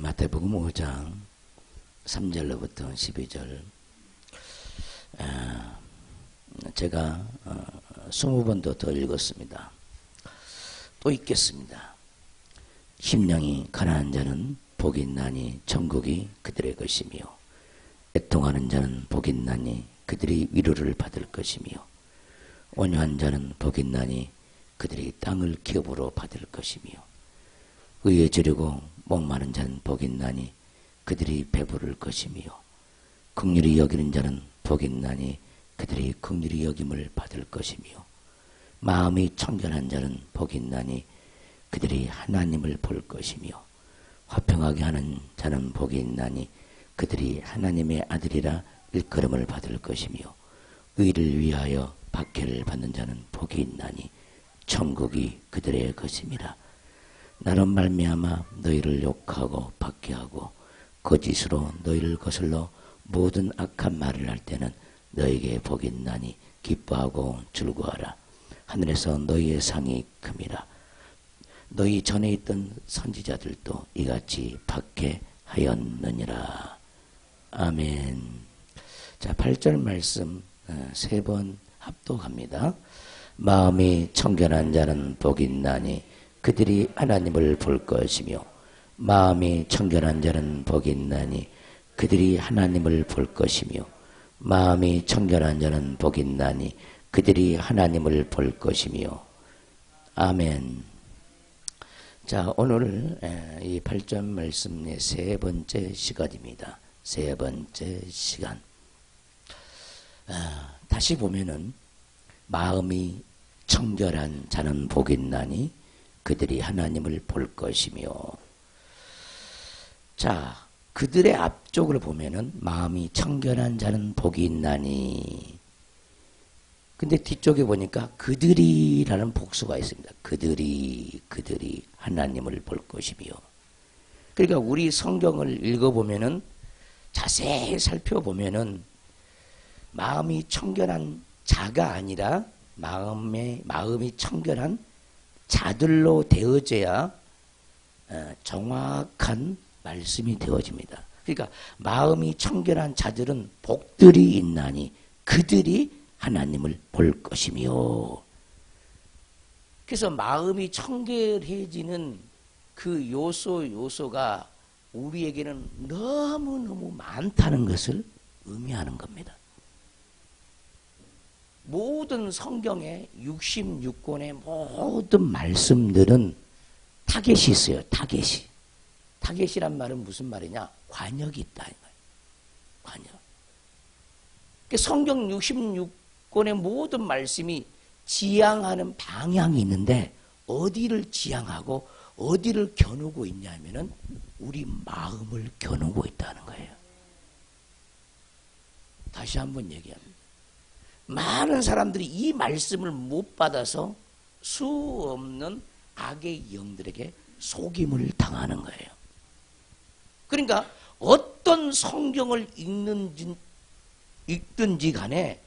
마태복음 5장 3절로부터 12절 제가 20번도 더 읽었습니다. 또 읽겠습니다. 심령이 가난한 자는 복이 있나니 천국이 그들의 것이며 애통하는 자는 복이 있나니 그들이 위로를 받을 것이며 온유한 자는 복이 있나니 그들이 땅을 기업으로 받을 것이며 의에 지르고 목마른 자는 복이 있나니 그들이 배부를 것이며 긍휼히 여기는 자는 복이 있나니 그들이 긍휼히 여김을 받을 것이며 마음이 청결한 자는 복이 있나니 그들이 하나님을 볼 것이며 화평하게 하는 자는 복이 있나니 그들이 하나님의 아들이라 일컬음을 받을 것이며 의를 위하여 박해를 받는 자는 복이 있나니 천국이 그들의 것임이라. 나로 말미암아 너희를 욕하고 박해하고 거짓으로 너희를 거슬러 모든 악한 말을 할 때는 너희에게 복이 있나니 기뻐하고 즐거워하라. 하늘에서 너희의 상이 큼이라. 너희 전에 있던 선지자들도 이같이 박해하였느니라. 아멘. 자, 8절 말씀 3번 합독합니다. 마음이 청결한 자는 복이 있나니 그들이 하나님을 볼 것이며 마음이 청결한 자는 복이 있나니 그들이 하나님을 볼 것이며 마음이 청결한 자는 복이 있나니 그들이 하나님을 볼 것이며. 아멘. 자, 오늘 이 8절 말씀의 3번째 시간입니다. 3번째 시간. 다시 보면은 마음이 청결한 자는 복이 있나니 그들이 하나님을 볼 것이며. 자, 그들의 앞쪽을 보면은 마음이 청결한 자는 복이 있나니. 근데 뒤쪽에 보니까 그들이라는 복수가 있습니다. 그들이 하나님을 볼 것이며. 그러니까 우리 성경을 읽어보면은 자세히 살펴보면은 마음이 청결한 자가 아니라 마음이 청결한 자들로 되어져야 정확한 말씀이 되어집니다. 그러니까 마음이 청결한 자들은 복들이 있나니 그들이 하나님을 볼 것이며. 그래서 마음이 청결해지는 그 요소가 우리에게는 너무너무 많다는 것을 의미하는 겁니다. 모든 성경의 66권의 모든 말씀들은 타겟이 있어요. 타겟이. 타겟이란 말은 무슨 말이냐? 관역이 있다. 관역. 성경 66권의 모든 말씀이 지향하는 방향이 있는데 어디를 지향하고 어디를 겨누고 있냐면은 우리 마음을 겨누고 있다는 거예요. 다시 한번 얘기합니다. 많은 사람들이 이 말씀을 못 받아서 수 없는 악의 영들에게 속임을 당하는 거예요. 그러니까 어떤 성경을 읽든지 간에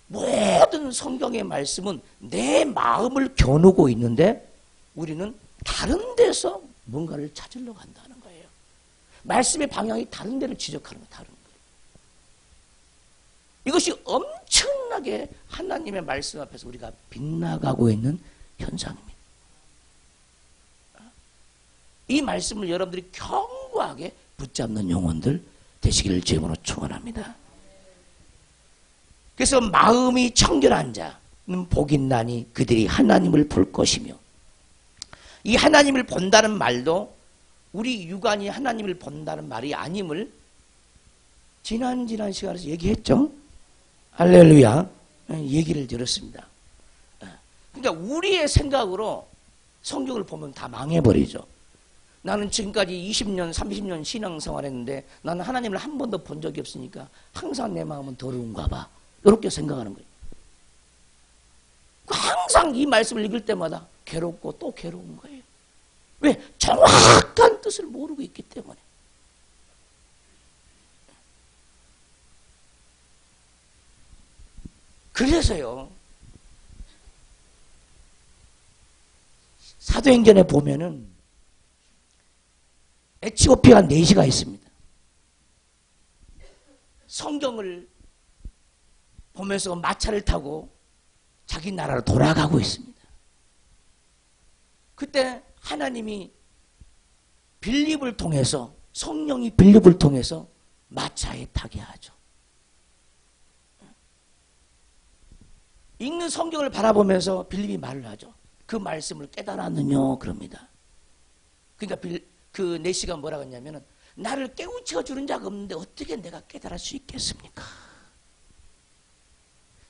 모든 성경의 말씀은 내 마음을 겨누고 있는데 우리는 다른 데서 뭔가를 찾으려고 한다는 거예요. 말씀의 방향이 다른 데를 지적하는 거 다른 거예요. 이것이 엄청나게 하나님의 말씀 앞에서 우리가 빗나가고 있는 현상입니다. 이 말씀을 여러분들이 견고하게 붙잡는 영혼들 되시기를 주님으로 축원합니다. 그래서 마음이 청결한 자는 복이 있나니 그들이 하나님을 볼 것이며. 이 하나님을 본다는 말도 우리 육안이 하나님을 본다는 말이 아님을 지난 시간에서 얘기했죠. 할렐루야. 얘기를 들었습니다. 그러니까 우리의 생각으로 성경을 보면 다 망해버리죠. 나는 지금까지 20년, 30년 신앙생활했는데 나는 하나님을 한 번도 본 적이 없으니까 항상 내 마음은 더러운가 봐. 이렇게 생각하는 거예요. 항상 이 말씀을 읽을 때마다 괴롭고 또 괴로운 거예요. 왜? 정확한 뜻을 모르고 있기 때문에. 그래서요, 사도행전에 보면은 에티오피아 내시가 있습니다. 성경을 보면서 마차를 타고 자기 나라로 돌아가고 있습니다. 그때 하나님이 빌립을 통해서, 성령이 빌립을 통해서 마차에 타게 하죠. 읽는 성경을 바라보면서 빌립이 말을 하죠. 그 말씀을 깨달았느냐 그럽니다. 그러니까 그 내시가 뭐라고 했냐면은, 나를 깨우쳐 주는 자가 없는데 어떻게 내가 깨달을 수 있겠습니까?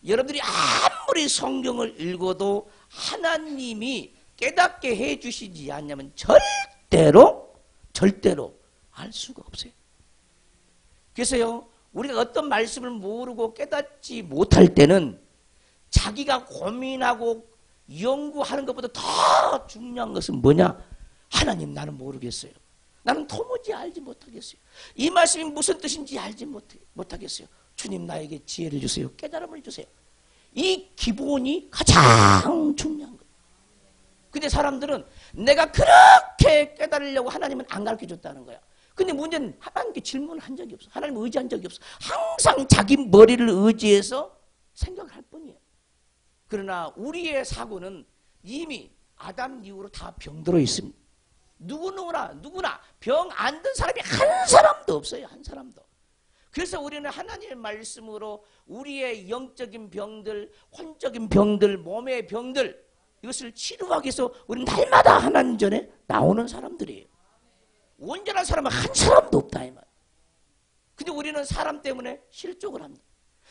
여러분들이 아무리 성경을 읽어도 하나님이 깨닫게 해 주시지 않냐면 절대로 알 수가 없어요. 그래서요, 우리가 어떤 말씀을 모르고 깨닫지 못할 때는 자기가 고민하고 연구하는 것보다 더 중요한 것은 뭐냐? 하나님, 나는 모르겠어요. 나는 도무지 알지 못하겠어요. 이 말씀이 무슨 뜻인지 알지 못하겠어요. 주님, 나에게 지혜를 주세요. 깨달음을 주세요. 이 기본이 가장 중요한 거예요. 근데 사람들은 내가 그렇게 깨달으려고 하나님은 안 가르쳐줬다는 거야. 근데 문제는 하나님께 질문을 한 적이 없어. 하나님을 의지한 적이 없어. 항상 자기 머리를 의지해서 생각을 할 뿐이에요. 그러나 우리의 사고는 이미 아담 이후로 다 병들어 있습니다. 누구나 병 안 든 사람이 한 사람도 없어요. 한 사람도. 그래서 우리는 하나님의 말씀으로 우리의 영적인 병들, 혼적인 병들, 몸의 병들, 이것을 치료하기 위해서 우리는 날마다 하나님 전에 나오는 사람들이에요. 온전한 사람은 한 사람도 없다 이 말. 근데 우리는 사람 때문에 실족을 합니다.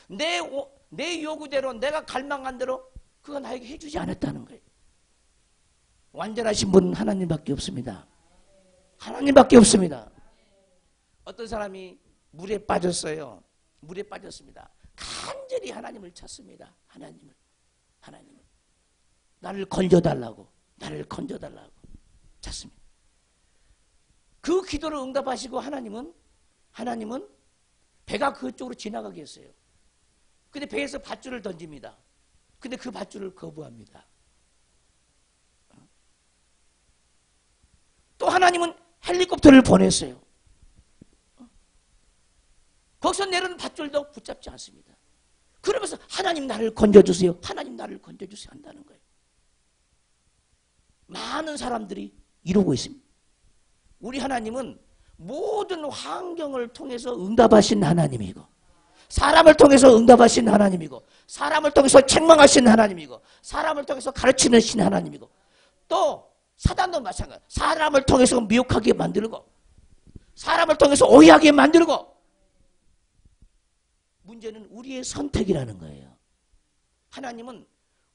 내 요구대로, 내가 갈망한 대로 그가 나에게 해주지 않았다는 거예요. 완전하신 분은 하나님밖에 없습니다. 하나님밖에 없습니다. 어떤 사람이 물에 빠졌어요. 물에 빠졌습니다. 간절히 하나님을 찾습니다. 하나님을. 나를 건져달라고 찾습니다. 그 기도를 응답하시고 하나님은 배가 그쪽으로 지나가게 했어요. 근데 배에서 밧줄을 던집니다. 근데 그 밧줄을 거부합니다. 또 하나님은 헬리콥터를 보냈어요. 거기서 내려오는 밧줄도 붙잡지 않습니다. 그러면서 하나님 나를 건져주세요. 하나님 나를 건져주세요 한다는 거예요. 많은 사람들이 이러고 있습니다. 우리 하나님은 모든 환경을 통해서 응답하신 하나님이고, 사람을 통해서 응답하신 하나님이고, 사람을 통해서 책망하신 하나님이고, 사람을 통해서 가르치는 신 하나님이고, 또 사단도 마찬가지. 사람을 통해서 미혹하게 만들고, 사람을 통해서 오해하게 만들고. 문제는 우리의 선택이라는 거예요. 하나님은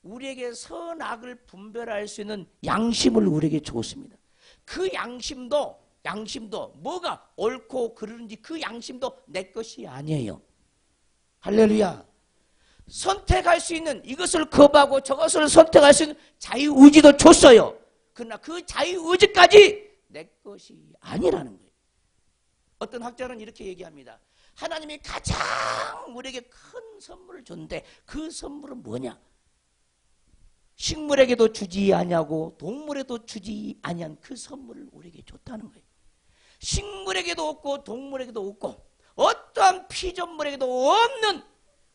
우리에게 선악을 분별할 수 있는 양심을 우리에게 주었습니다. 그 양심도 뭐가 옳고 그르는지 그 양심도 내 것이 아니에요. 할렐루야. 선택할 수 있는, 이것을 거부하고 저것을 선택할 수 있는 자유의지도 줬어요. 그러나 그 자유의지까지 내 것이 아니라는 거예요. 어떤 학자는 이렇게 얘기합니다. 하나님이 가장 우리에게 큰 선물을 줬는데 그 선물은 뭐냐? 식물에게도 주지 아니하고 동물에도 주지 아니한 그 선물을 우리에게 줬다는 거예요. 식물에게도 없고 동물에게도 없고 어떠한 피조물에게도 없는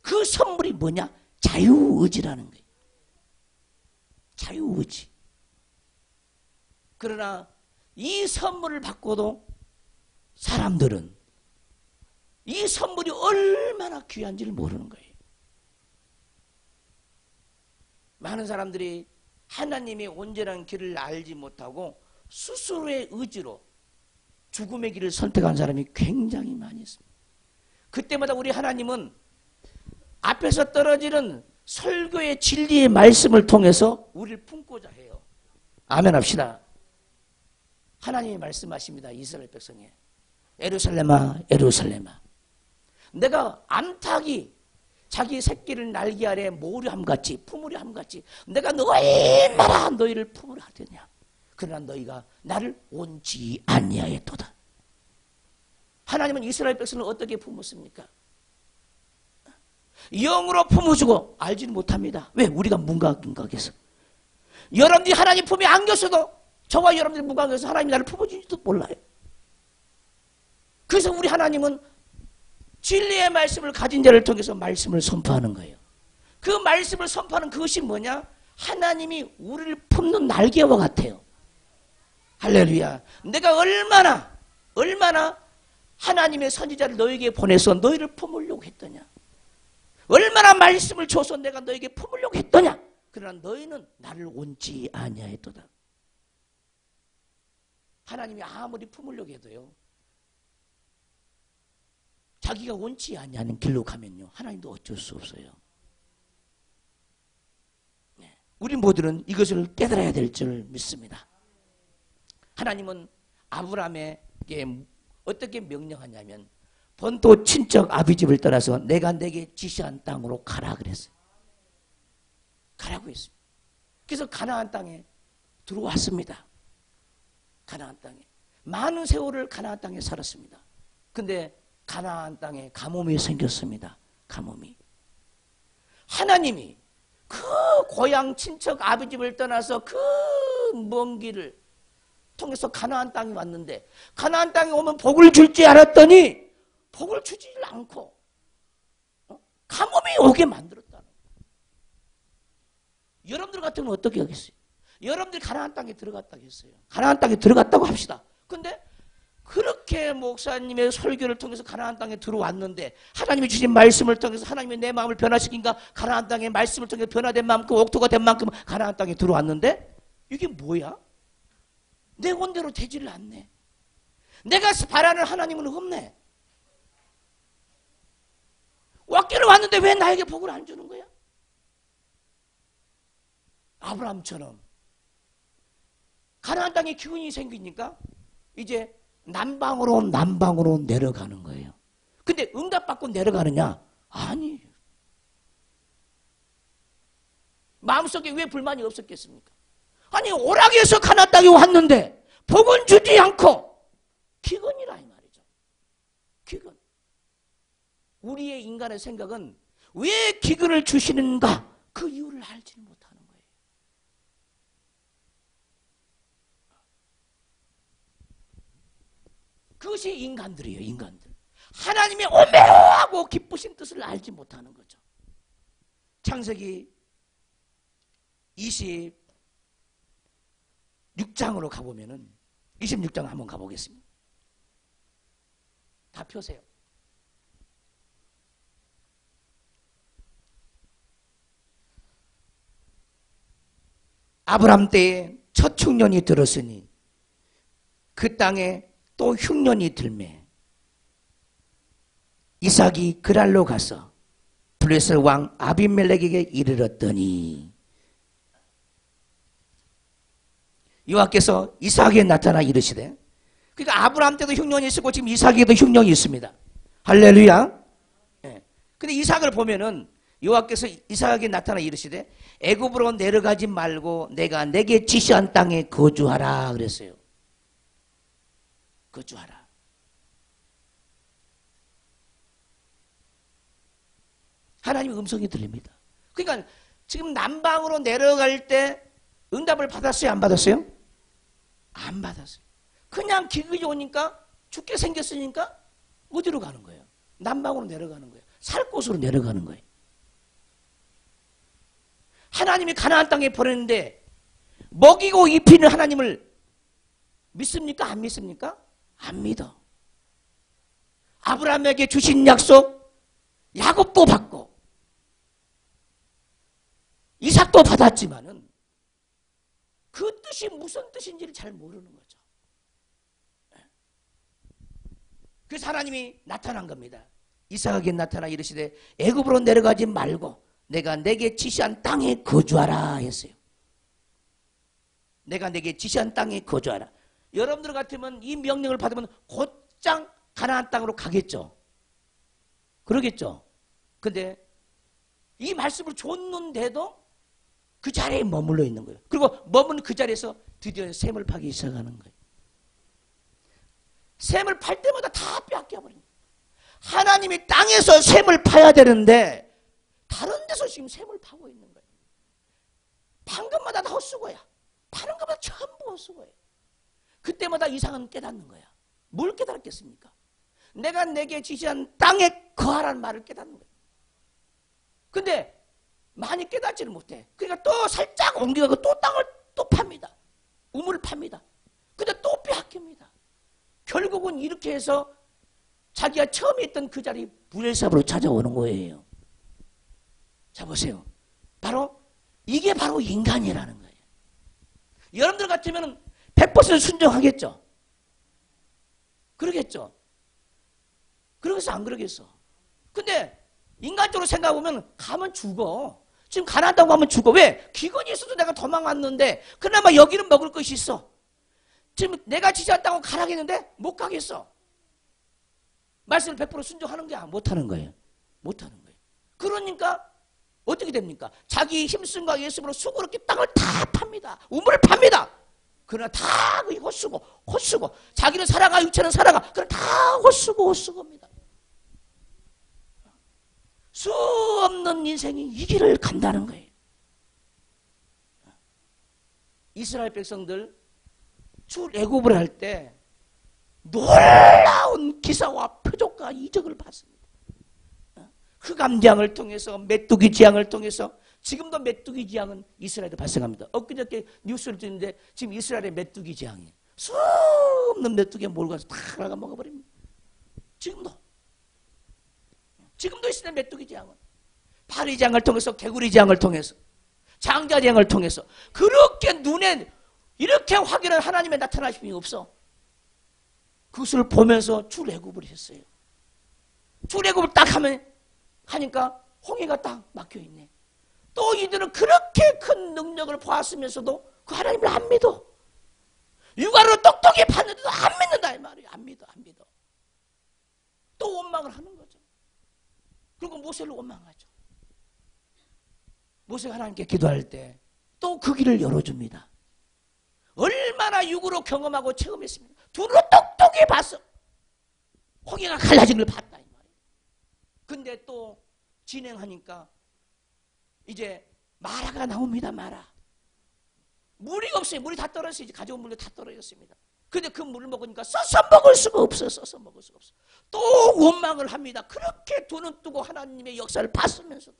그 선물이 뭐냐? 자유의지라는 거예요. 자유의지. 그러나 이 선물을 받고도 사람들은 이 선물이 얼마나 귀한지를 모르는 거예요. 많은 사람들이 하나님의 온전한 길을 알지 못하고 스스로의 의지로 죽음의 길을 선택한 사람이 굉장히 많이 있습니다. 그때마다 우리 하나님은 앞에서 떨어지는 설교의 진리의 말씀을 통해서 우리를 품고자 해요. 아멘 합시다. 하나님이 말씀하십니다. 이스라엘 백성에. 예루살렘아 예루살렘아, 내가 암탉이 자기 새끼를 날개 아래 모류함같이 품으려함같이 내가 얼마나 너희를 품으려 하더냐. 그러나 너희가 나를 온지 아니하였도다. 하나님은 이스라엘 백성을 어떻게 품었습니까? 영으로 품어주고 알지는 못합니다. 왜? 우리가 문각해서. 여러분들이 하나님 품에 안겼어도 저와 여러분들이 문각해서 하나님이 나를 품어주지도 몰라요. 그래서 우리 하나님은 진리의 말씀을 가진 자를 통해서 말씀을 선포하는 거예요. 그 말씀을 선포하는 그것이 뭐냐? 하나님이 우리를 품는 날개와 같아요. 할렐루야. 내가 얼마나 하나님의 선지자를 너에게 보내서 너희를 품으려고 했더냐. 얼마나 말씀을 줘서 내가 너에게 품으려고 했더냐. 그러나 너희는 나를 원치 아니하였도다. 하나님이 아무리 품으려고 해도요, 자기가 원치 아니하는 길로 가면요, 하나님도 어쩔 수 없어요. 우리 모두는 이것을 깨달아야 될 줄 믿습니다. 하나님은 아브라함에게 어떻게 명령하냐면, 본토 친척 아비집을 떠나서 내가 내게 지시한 땅으로 가라 그랬어요. 가라고 했습니다. 그래서 가나안 땅에 들어왔습니다. 가나안 땅에 많은 세월을 가나안 땅에 살았습니다. 근데 가나안 땅에 가뭄이 생겼습니다. 가뭄이. 하나님이 그 고향 친척 아비집을 떠나서 그 먼 길을 통해서 가나안 땅에 왔는데, 가나안 땅에 오면 복을 줄 줄 알았더니 복을 주지 않고 가뭄이 오게 만들었다는 거예요. 여러분들 같으면 어떻게 하겠어요? 여러분들이 가나안 땅에 들어갔다고 했어요. 가나안 땅에 들어갔다고 합시다. 근데 그렇게 목사님의 설교를 통해서 가나안 땅에 들어왔는데, 하나님이 주신 말씀을 통해서 하나님이 내 마음을 변화시킨가, 가나안 땅의 말씀을 통해서 변화된 만큼, 옥토가 된 만큼 가나안 땅에 들어왔는데, 이게 뭐야? 내 원대로 되지를 않네. 내가 바라는 하나님은 없네. 왔기를 왔는데 왜 나에게 복을 안 주는 거야? 아브라함처럼 가나안 땅에 기운이 생기니까 이제 남방으로 내려가는 거예요. 근데 응답받고 내려가느냐? 아니에요. 마음속에 왜 불만이 없었겠습니까? 아니, 오락에서 가나안 땅에 왔는데 복은 주지 않고, 기근이라 이 말이죠. 기근. 우리의 인간의 생각은 왜 기근을 주시는가, 그 이유를 알지 못하는 거예요. 그것이 인간들이에요. 인간들. 하나님의 오묘하고 기쁘신 뜻을 알지 못하는 거죠. 창세기 26장으로 가보면은, 26장 한번 가보겠습니다. 다 펴세요. 아브람 때에 첫 흉년이 들었으니 그 땅에 또 흉년이 들매 이삭이 그랄로 가서 블레셋 왕 아비멜렉에게 이르렀더니, 여호와께서 이삭에게 나타나 이르시되, 그러니까 아브라함 때도 흉년이 있었고 지금 이삭에도 흉년이 있습니다. 할렐루야. 근데 이삭을 보면은 여호와께서 이삭에게 나타나 이르시되 애굽으로 내려가지 말고 내가 내게 지시한 땅에 거주하라 그랬어요. 거주하라. 하나님의 음성이 들립니다. 그러니까 지금 남방으로 내려갈 때 응답을 받았어요? 안 받았어요? 안 받았어요. 그냥 기근이 오니까, 죽게 생겼으니까 어디로 가는 거예요? 남방으로 내려가는 거예요. 살 곳으로 내려가는 거예요. 하나님이 가나안 땅에 보냈는데 먹이고 입히는 하나님을 믿습니까? 안 믿습니까? 안 믿어. 아브라함에게 주신 약속 야곱도 받고 이삭도 받았지만은 그 뜻이 무슨 뜻인지를 잘 모르는 거죠. 그래서 하나님이 나타난 겁니다. 이삭에게 나타나 이르시되 애굽으로 내려가지 말고 내가 내게 지시한 땅에 거주하라 했어요. 내가 내게 지시한 땅에 거주하라. 여러분들 같으면 이 명령을 받으면 곧장 가나안 땅으로 가겠죠. 그러겠죠. 근데 이 말씀을 줬는데도 그 자리에 머물러 있는 거예요. 그리고 머무는 그 자리에서 드디어 샘을 파기 시작하는 거예요. 샘을 팔 때마다 다 빼앗겨버립니다. 하나님이 땅에서 샘을 파야 되는데 다른 데서 지금 샘을 파고 있는 거예요. 판 것마다 다 헛수고야. 파는 것마다 전부 헛수고예요. 그때마다 이상은 깨닫는 거야. 뭘 깨달았겠습니까? 내가 내게 지시한 땅에 거하라는 말을 깨닫는 거예요. 근데 많이 깨닫지를 못해. 그러니까 또 살짝 옮겨가고 또 땅을 또 팝니다. 우물을 팝니다. 근데 또 빼앗깁니다. 결국은 이렇게 해서 자기가 처음에 있던 그 자리 불엘삽으로 찾아오는 거예요. 자 보세요. 이게 바로 인간이라는 거예요. 여러분들 같으면 100% 순종하겠죠? 그러겠죠? 그러겠어 안 그러겠어? 근데 인간적으로 생각해보면 가면 죽어. 지금 가난하다고 하면 죽어. 왜? 기근이 있어도 내가 도망왔는데 그나마 여기는 먹을 것이 있어. 지금 내가 지지한다고 가라겠는데 못 가겠어. 말씀을 100% 순종하는 게 못하는 거예요. 못하는 거예요. 그러니까 어떻게 됩니까? 자기 힘쓰과 예습으로 수고롭게 땅을 다 팝니다. 우물을 팝니다. 그러나 다 헛수고 자기는 살아가 육체는 살아가. 그러나 다 헛수고입니다. 수 없는 인생이 이 길을 간다는 거예요. 이스라엘 백성들 출애굽을 할 때 놀라운 기사와 표적과 이적을 봤습니다. 흑암지향을 통해서 메뚜기 지향을 통해서 지금도 메뚜기 지향은 이스라엘에 발생합니다. 엊그저께 뉴스를 듣는데 지금 이스라엘의 메뚜기 지향이에요. 수 없는 메뚜기가 몰고 가서 다 나가 먹어버립니다. 지금도 있어요. 메뚜기 지향은 파리 지향을 통해서 개구리 지향을 통해서 장자 지향을 통해서 그렇게 눈에 이렇게 확연한 하나님의 나타나심이 없어. 그것을 보면서 출애굽을 했어요. 출애굽을 딱 하니까 홍해가 딱 막혀있네. 또 이들은 그렇게 큰 능력을 보았으면서도 그 하나님을 안 믿어. 육아로 똑똑히 봤는데도 안 믿는다 이 말이에요. 안 믿어. 또 원망을 하는 거죠. 그리고 모세를 원망하죠. 모세가 하나님께 기도할 때 또 그 길을 열어줍니다. 얼마나 육으로 경험하고 체험했습니까? 눈으로 똑똑히 봤어. 홍해가 갈라진 걸 봤다 이 말이에요. 근데 또 진행하니까 이제 마라가 나옵니다. 마라. 물이 없어요. 물이 다 떨어졌어요. 가져온 물도 다 떨어졌습니다. 근데 그 물을 먹으니까 써서 먹을 수가 없어. 또 원망을 합니다. 그렇게 눈을 뜨고 하나님의 역사를 봤으면서도.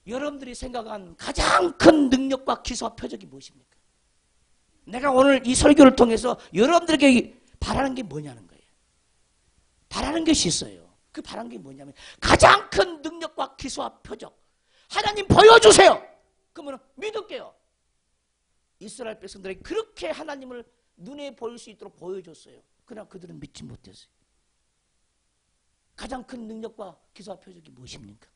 여러분들이 생각한 가장 큰 능력과 기사와 표적이 무엇입니까? 내가 오늘 이 설교를 통해서 여러분들에게 바라는 게 뭐냐는 거예요. 바라는 것이 있어요. 그 바라는 게 뭐냐면 가장 큰 능력과 기사와 표적. 하나님 보여주세요. 그러면 믿을게요. 이스라엘 백성들에게 그렇게 하나님을 눈에 보일 수 있도록 보여줬어요. 그러나 그들은 믿지 못했어요. 가장 큰 능력과 기사와 표적이 무엇입니까?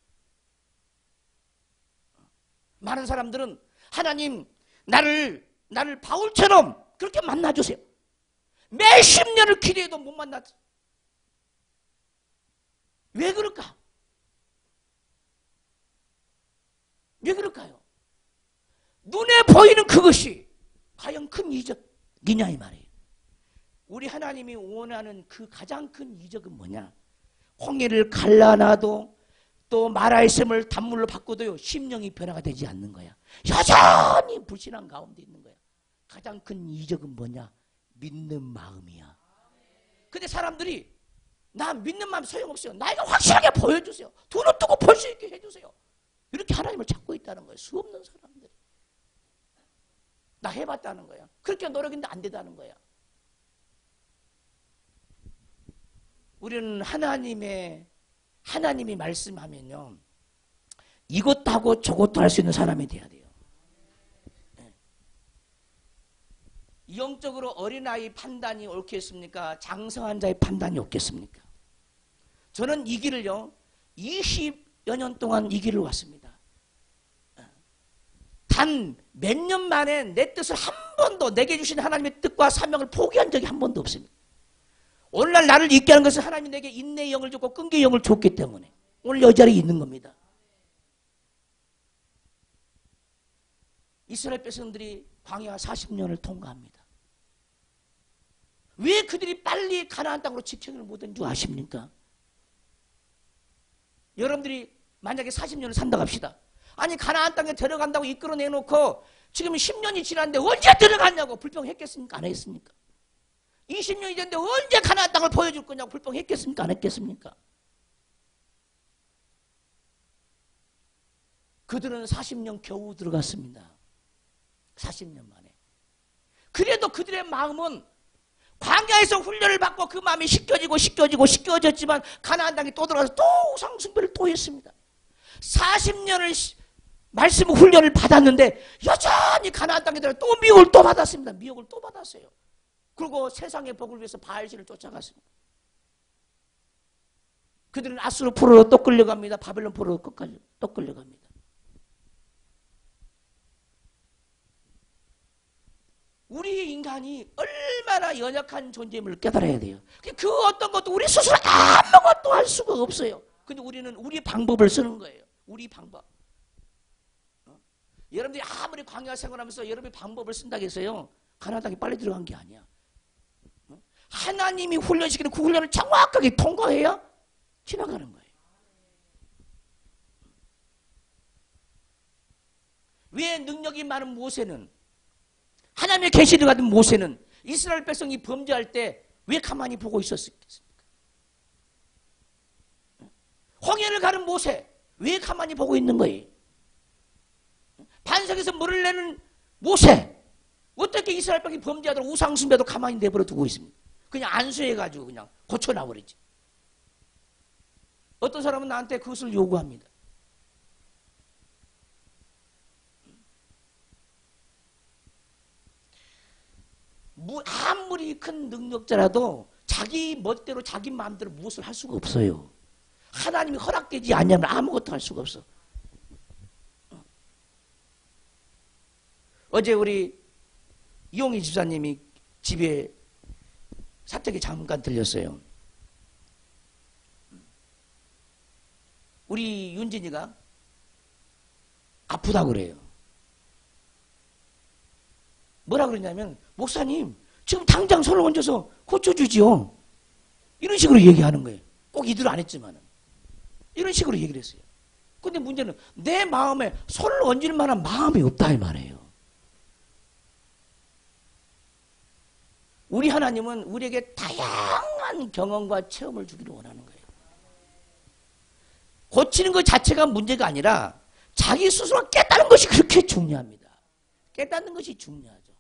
많은 사람들은 하나님 나를 바울처럼 그렇게 만나주세요. 몇십 년을 기도해도 못 만났어. 왜 그럴까? 왜 그럴까요? 눈에 보이는 그것이 과연 큰 이적이냐 이 말이에요. 우리 하나님이 원하는 그 가장 큰 이적은 뭐냐? 홍해를 갈라놔도 또 마라의 샘을 단물로 바꿔도요 심령이 변화가 되지 않는 거야. 여전히 불신한 가운데 있는 거야. 가장 큰 이적은 뭐냐? 믿는 마음이야. 근데 사람들이 나 믿는 마음 소용없어요. 나에게 확실하게 보여주세요. 눈을 뜨고 볼 수 있게 해주세요. 이렇게 하나님을 찾고 있다는 거예요. 수 없는 사람들이. 나 해봤다는 거야. 그렇게 노력했는데 안 되다는 거야. 우리는 하나님이 말씀하면요 이것도 하고 저것도 할 수 있는 사람이 돼야 돼요. 영적으로 어린아이 판단이 옳겠습니까? 장성한 자의 판단이 옳겠습니까? 저는 이 길을요 20여 년 동안 이 길을 왔습니다. 단 몇 년 만에 내 뜻을 한 번도 내게 주신 하나님의 뜻과 사명을 포기한 적이 한 번도 없습니다. 오늘날 나를 있게 하는 것은 하나님이 내게 인내의 영을 줬고 끈기의 영을 줬기 때문에 오늘 이 자리에 있는 겁니다. 이스라엘 백성들이 광야 40년을 통과합니다. 왜 그들이 빨리 가나안 땅으로 직행을 못한 줄 아십니까? 여러분들이 만약에 40년을 산다고 합시다. 아니 가나안 땅에 데려간다고 이끌어내놓고 지금 10년이 지났는데 언제 들어갔냐고 불평했겠습니까? 안 했습니까? 20년이 됐는데 언제 가나안 땅을 보여줄 거냐고 불평했겠습니까? 안 했겠습니까? 그들은 40년 겨우 들어갔습니다. 40년 만에. 그래도 그들의 마음은 광야에서 훈련을 받고 그 마음이 씻겨졌지만 가나안 땅에 또 들어가서 또 우상 숭배를 또 했습니다. 40년을 말씀 훈련을 받았는데 여전히 가나안 땅에 들어가 또 미혹을 또 받았습니다. 미혹을 또 받았어요. 그리고 세상의 복을 위해서 바알신을 쫓아갔습니다. 그들은 아수르 포로로 또 끌려갑니다. 바벨론 포로로 또 끌려갑니다. 우리 인간이 얼마나 연약한 존재임을 깨달아야 돼요. 그 어떤 것도 우리 스스로 아무것도 할 수가 없어요. 근데 우리는 우리 방법을 쓰는 거예요. 우리 방법. 여러분들이 아무리 광야 생활하면서 여러분이 방법을 쓴다고 해서요, 가나안 땅에 빨리 들어간 게 아니야. 하나님이 훈련시키는 그 훈련을 정확하게 통과해야 지나가는 거예요. 왜 능력이 많은 모세는, 하나님의 계시를 받은 모세는 이스라엘 백성이 범죄할 때 왜 가만히 보고 있었겠습니까? 홍해를 가는 모세 왜 가만히 보고 있는 거예요? 반석에서 물을 내는 모세 어떻게 이스라엘 백성이 범죄하도록 우상숭배도 가만히 내버려 두고 있습니까? 그냥 안수해가지고 그냥 고쳐놔버리지. 어떤 사람은 나한테 그것을 요구합니다. 아무리 큰 능력자라도 자기 멋대로 자기 마음대로 무엇을 할 수가 없어요. 하나님이 허락되지 않냐면 아무것도 할 수가 없어. 어제 우리 이용희 집사님이 집에 사택에 잠깐 들렸어요. 우리 윤진이가 아프다고 그래요. 뭐라 그러냐면, 목사님 지금 당장 손을 얹어서 고쳐주지요. 이런 식으로 얘기하는 거예요. 꼭 이들 안 했지만 이런 식으로 얘기를 했어요. 근데 문제는 내 마음에 손을 얹을 만한 마음이 없다 이 말이에요. 우리 하나님은 우리에게 다양한 경험과 체험을 주기를 원하는 거예요. 고치는 것 자체가 문제가 아니라 자기 스스로 깨닫는 것이 그렇게 중요합니다. 깨닫는 것이 중요하죠.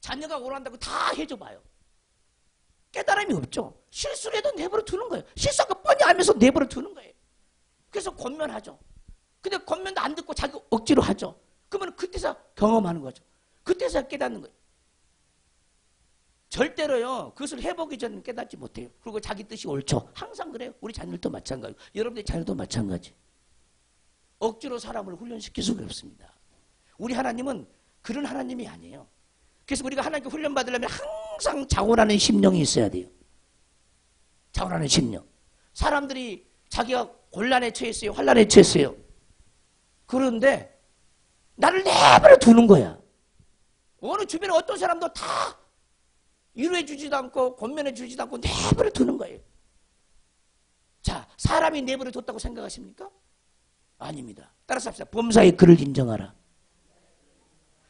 자녀가 오란다고 다 해줘봐요. 깨달음이 없죠. 실수를 해도 내버려 두는 거예요. 실수한 거 뻔히 알면서 내버려 두는 거예요. 그래서 권면하죠. 근데 권면도 안 듣고 자기 억지로 하죠. 그러면 그때서 경험하는 거죠. 그때서 깨닫는 거예요. 절대로요, 그것을 해보기 전에 깨닫지 못해요. 그리고 자기 뜻이 옳죠. 항상 그래요. 우리 자녀들도 마찬가지고, 여러분들의 자녀도 마찬가지. 억지로 사람을 훈련시킬 수가 없습니다. 우리 하나님은 그런 하나님이 아니에요. 그래서 우리가 하나님께 훈련받으려면 항상 자원하는 심령이 있어야 돼요. 자원하는 심령. 사람들이 자기가 곤란에 처했어요. 환란에 처했어요. 그런데 나를 내버려 두는 거야. 어느 주변에 어떤 사람도 다 위로해 주지도 않고 권면해 주지도 않고 내버려 두는 거예요. 자, 사람이 내버려 뒀다고 생각하십니까? 아닙니다. 따라서 합시다. 범사의 그를 인정하라.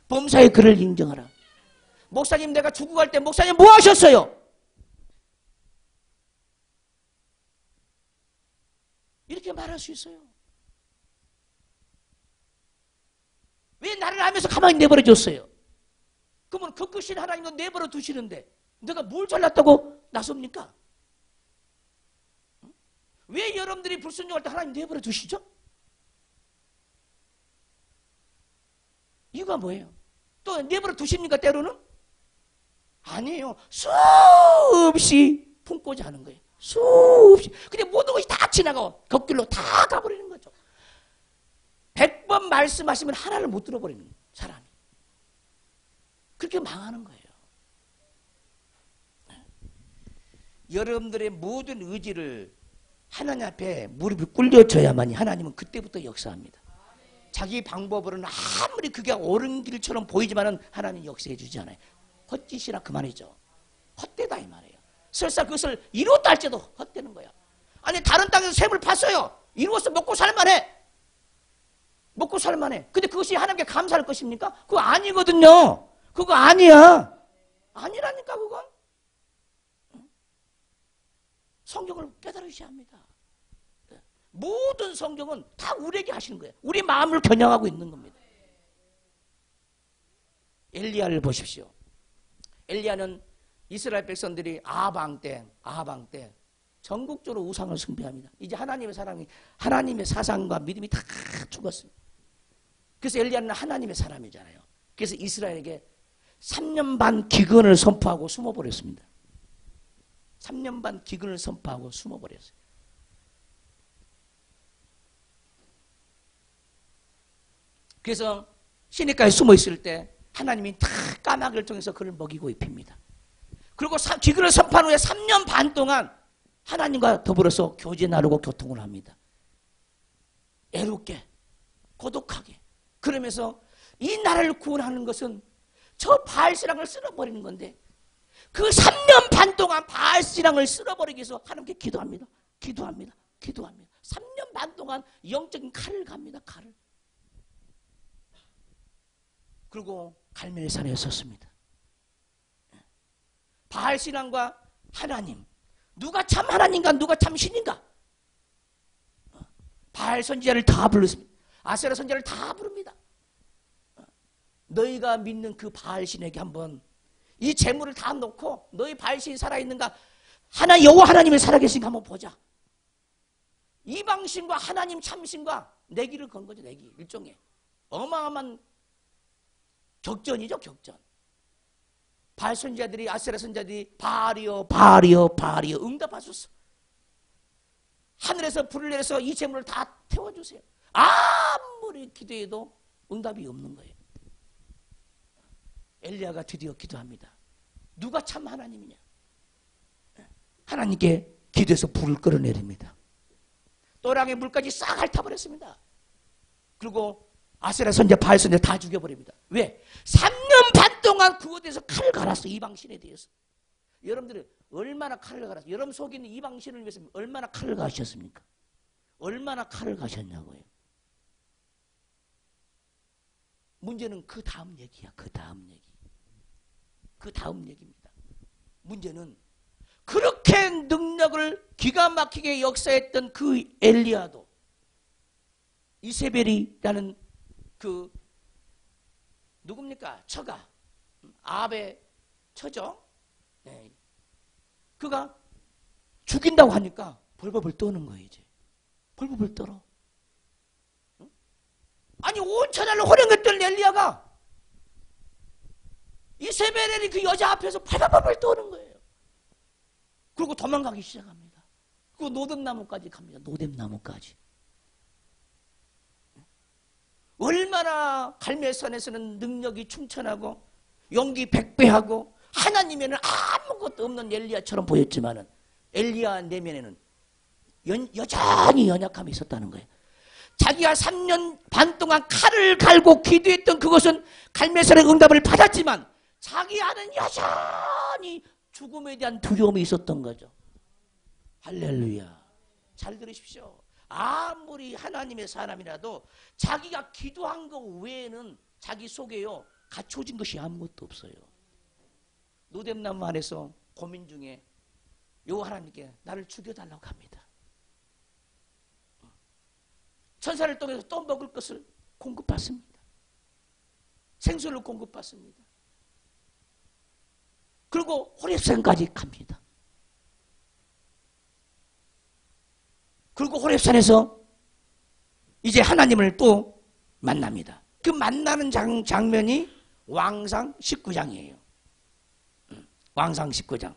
범사의 그를 인정하라. 목사님, 내가 죽고 갈 때 목사님 뭐 하셨어요? 이렇게 말할 수 있어요. 왜 나를 알면서 가만히 내버려 줬어요? 그러면 그 크신 하나님도 내버려 두시는데 내가 뭘 잘났다고 나섭니까? 왜 여러분들이 불순종할 때 하나님 내버려 두시죠? 이유가 뭐예요? 또 내버려 두십니까 때로는? 아니에요. 수없이 품고자 하는 거예요. 수없이. 근데 모든 것이 다 지나가고 걷길로 다 가버리는 거죠. 100번 말씀하시면 하나를 못 들어버리는 사람이. 그렇게 망하는 거예요. 여러분들의 모든 의지를 하나님 앞에 무릎을 꿇려줘야만이 하나님은 그때부터 역사합니다. 자기 방법으로는 아무리 그게 옳은 길처럼 보이지만은 하나님은 역사해 주지 않아요. 헛짓이라 그만이죠. 헛되다 이 말이에요. 설사 그것을 이루었다 할지도 헛되는 거야. 아니 다른 땅에서 샘을 팠어요. 이루어서 먹고 살만해. 먹고 살만해. 근데 그것이 하나님께 감사할 것입니까? 그거 아니거든요. 그거 아니야. 아니라니까 그건. 성경을 깨달으셔야 합니다. 모든 성경은 다 우리에게 하시는 거예요. 우리 마음을 겨냥하고 있는 겁니다. 엘리야를 보십시오. 엘리야는 이스라엘 백성들이 아방 때 전국적으로 우상을 숭배합니다. 이제 하나님의 사람이 하나님의 사상과 믿음이 다 죽었습니다. 그래서 엘리야는 하나님의 사람이잖아요. 그래서 이스라엘에게 3년 반 기근을 선포하고 숨어버렸습니다. 3년 반 기근을 선포하고 숨어버렸어요. 그래서 시내가에 숨어 있을 때 하나님이 다 까마귀를 통해서 그를 먹이고 입힙니다. 그리고 기근을 선포한 후에 3년 반 동안 하나님과 더불어서 교제 나누고 교통을 합니다. 애롭게, 고독하게. 그러면서 이 나라를 구원하는 것은 저 바알신앙을 쓸어버리는 건데 그 3년 반 동안 바알신앙을 쓸어버리기 위해서 하나님께 기도합니다. 기도합니다. 3년 반 동안 영적인 칼을 갑니다. 칼을. 그리고 갈멜산에 섰습니다. 바알신앙과 하나님, 누가 참 하나님인가 누가 참 신인가? 바알 선지자를 다 불렀습니다. 아세라 선지자를 다 부릅니다. 너희가 믿는 그 바알신에게 한번 이 재물을 다 놓고 너희 바알신이 살아있는가, 여호와 하나님이 살아계신가 한번 보자. 이방신과 하나님 참신과 내기를 건 거죠. 내기. 일종의 어마어마한 격전이죠. 격전. 바알 선지자들이, 아세라 선지자들이 바알이여 응답하소서. 하늘에서 불을 내려서 이 재물을 다 태워주세요. 아무리 기도해도 응답이 없는 거예요. 엘리야가 드디어 기도합니다. 누가 참 하나님이냐? 하나님께 기도해서 불을 끌어내립니다. 또랑의 물까지 싹 핥아버렸습니다. 그리고 아세라 선지자, 바알 선지자 다 죽여버립니다. 왜? 3년 반 동안 그것에 대해서 칼을 갈았어. 이방신에 대해서. 여러분들은 얼마나 칼을 갈았어요? 여러분 속에 있는 이방신을 위해서 얼마나 칼을 가셨습니까? 얼마나 칼을 가셨냐고요. 문제는 그 다음 얘기야. 그 다음 얘기입니다. 문제는 그렇게 능력을 기가 막히게 역사했던 그 엘리야도 이세벨이라는 그 누굽니까? 처가 아합의 처죠. 네. 그가 죽인다고 하니까 벌벌 떠는 거예요. 이제 벌벌 떨어. 아니 온 천하를 호령했던 엘리야가 이세벨이 그 여자 앞에서 벌벌 떠는 거예요. 그리고 도망가기 시작합니다. 그리고 노뎀나무까지 갑니다. 노뎀나무까지. 얼마나 갈멜산에서는 능력이 충천하고 용기 백배하고 하나님에는 아무것도 없는 엘리야처럼 보였지만은 엘리야 내면에는 여전히 연약함이 있었다는 거예요. 자기가 3년 반 동안 칼을 갈고 기도했던 그것은 갈멜산의 응답을 받았지만 자기 안은 여전히 죽음에 대한 두려움이 있었던 거죠. 할렐루야. 잘 들으십시오. 아무리 하나님의 사람이라도 자기가 기도한 것 외에는 자기 속에요 갖춰진 것이 아무것도 없어요. 노뎀나무 안에서 고민 중에 여호와 하나님께 나를 죽여달라고 합니다. 천사를 통해서 또 먹을 것을 공급받습니다. 생수를 공급받습니다. 그리고 호렙산까지 갑니다. 그리고 호렙산에서 이제 하나님을 또 만납니다. 그 만나는 장면이 왕상 19장이에요. 왕상 19장.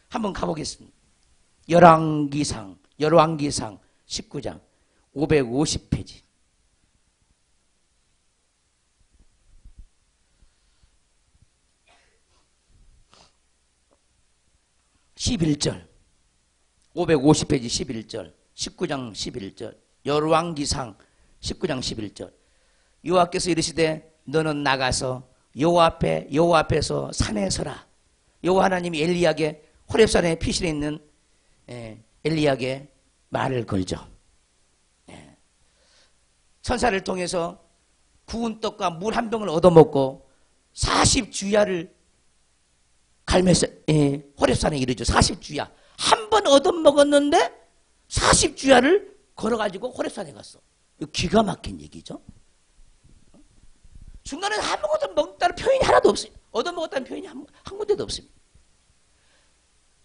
한번 가보겠습니다. 열왕기상 19장 550페이지. 11절 550페이지 11절 19장 11절 열왕기상 19장 11절 여호와께서 이르시되 너는 나가서 여호와 앞에서 산에 서라. 여호와 하나님이 엘리야에게 호렙산에 피실에 있는 엘리야에게 말을 걸죠. 천사를 통해서 구운 떡과 물 한 병을 얻어먹고 40주야를 호렙산에 이르죠. 40주야. 한 번 얻어먹었는데 40주야를 걸어가지고 호렙산에 갔어. 이거 기가 막힌 얘기죠. 중간에 아무것도 먹다는 표현이 하나도 없어요. 얻어먹었다는 표현이 한 군데도 없습니다.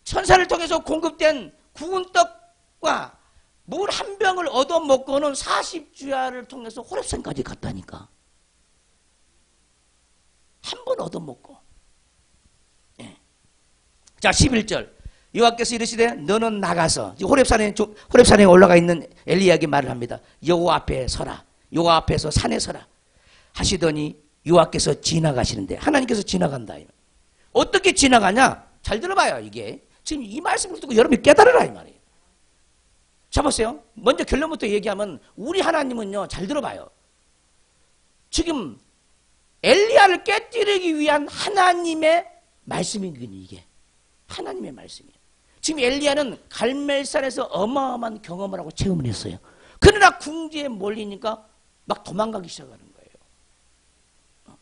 천사를 통해서 공급된 구운 떡과 물 한 병을 얻어먹고는 40주야를 통해서 호렙산까지 갔다니까. 한 번 얻어먹고. 예. 자, 11절. 여호와께서 이르시되 너는 나가서, 호렙산에 올라가 있는 엘리야에게 말을 합니다. 여호와 앞에 서라. 여호와 앞에서 산에 서라 하시더니 여호와께서 지나가시는데, 하나님께서 지나간다. 어떻게 지나가냐? 잘 들어봐요. 이게 지금 이 말씀을 듣고 여러분이 깨달으라 이 말이에요. 자, 보세요. 먼저 결론부터 얘기하면 우리 하나님은요, 잘 들어봐요. 지금 엘리야를 깨뜨리기 위한 하나님의 말씀이거든요. 이게 하나님의 말씀이에요. 지금 엘리야는 갈멜산에서 어마어마한 경험을 하고 체험을 했어요. 그러나 궁지에 몰리니까 막 도망가기 시작하는 거예요.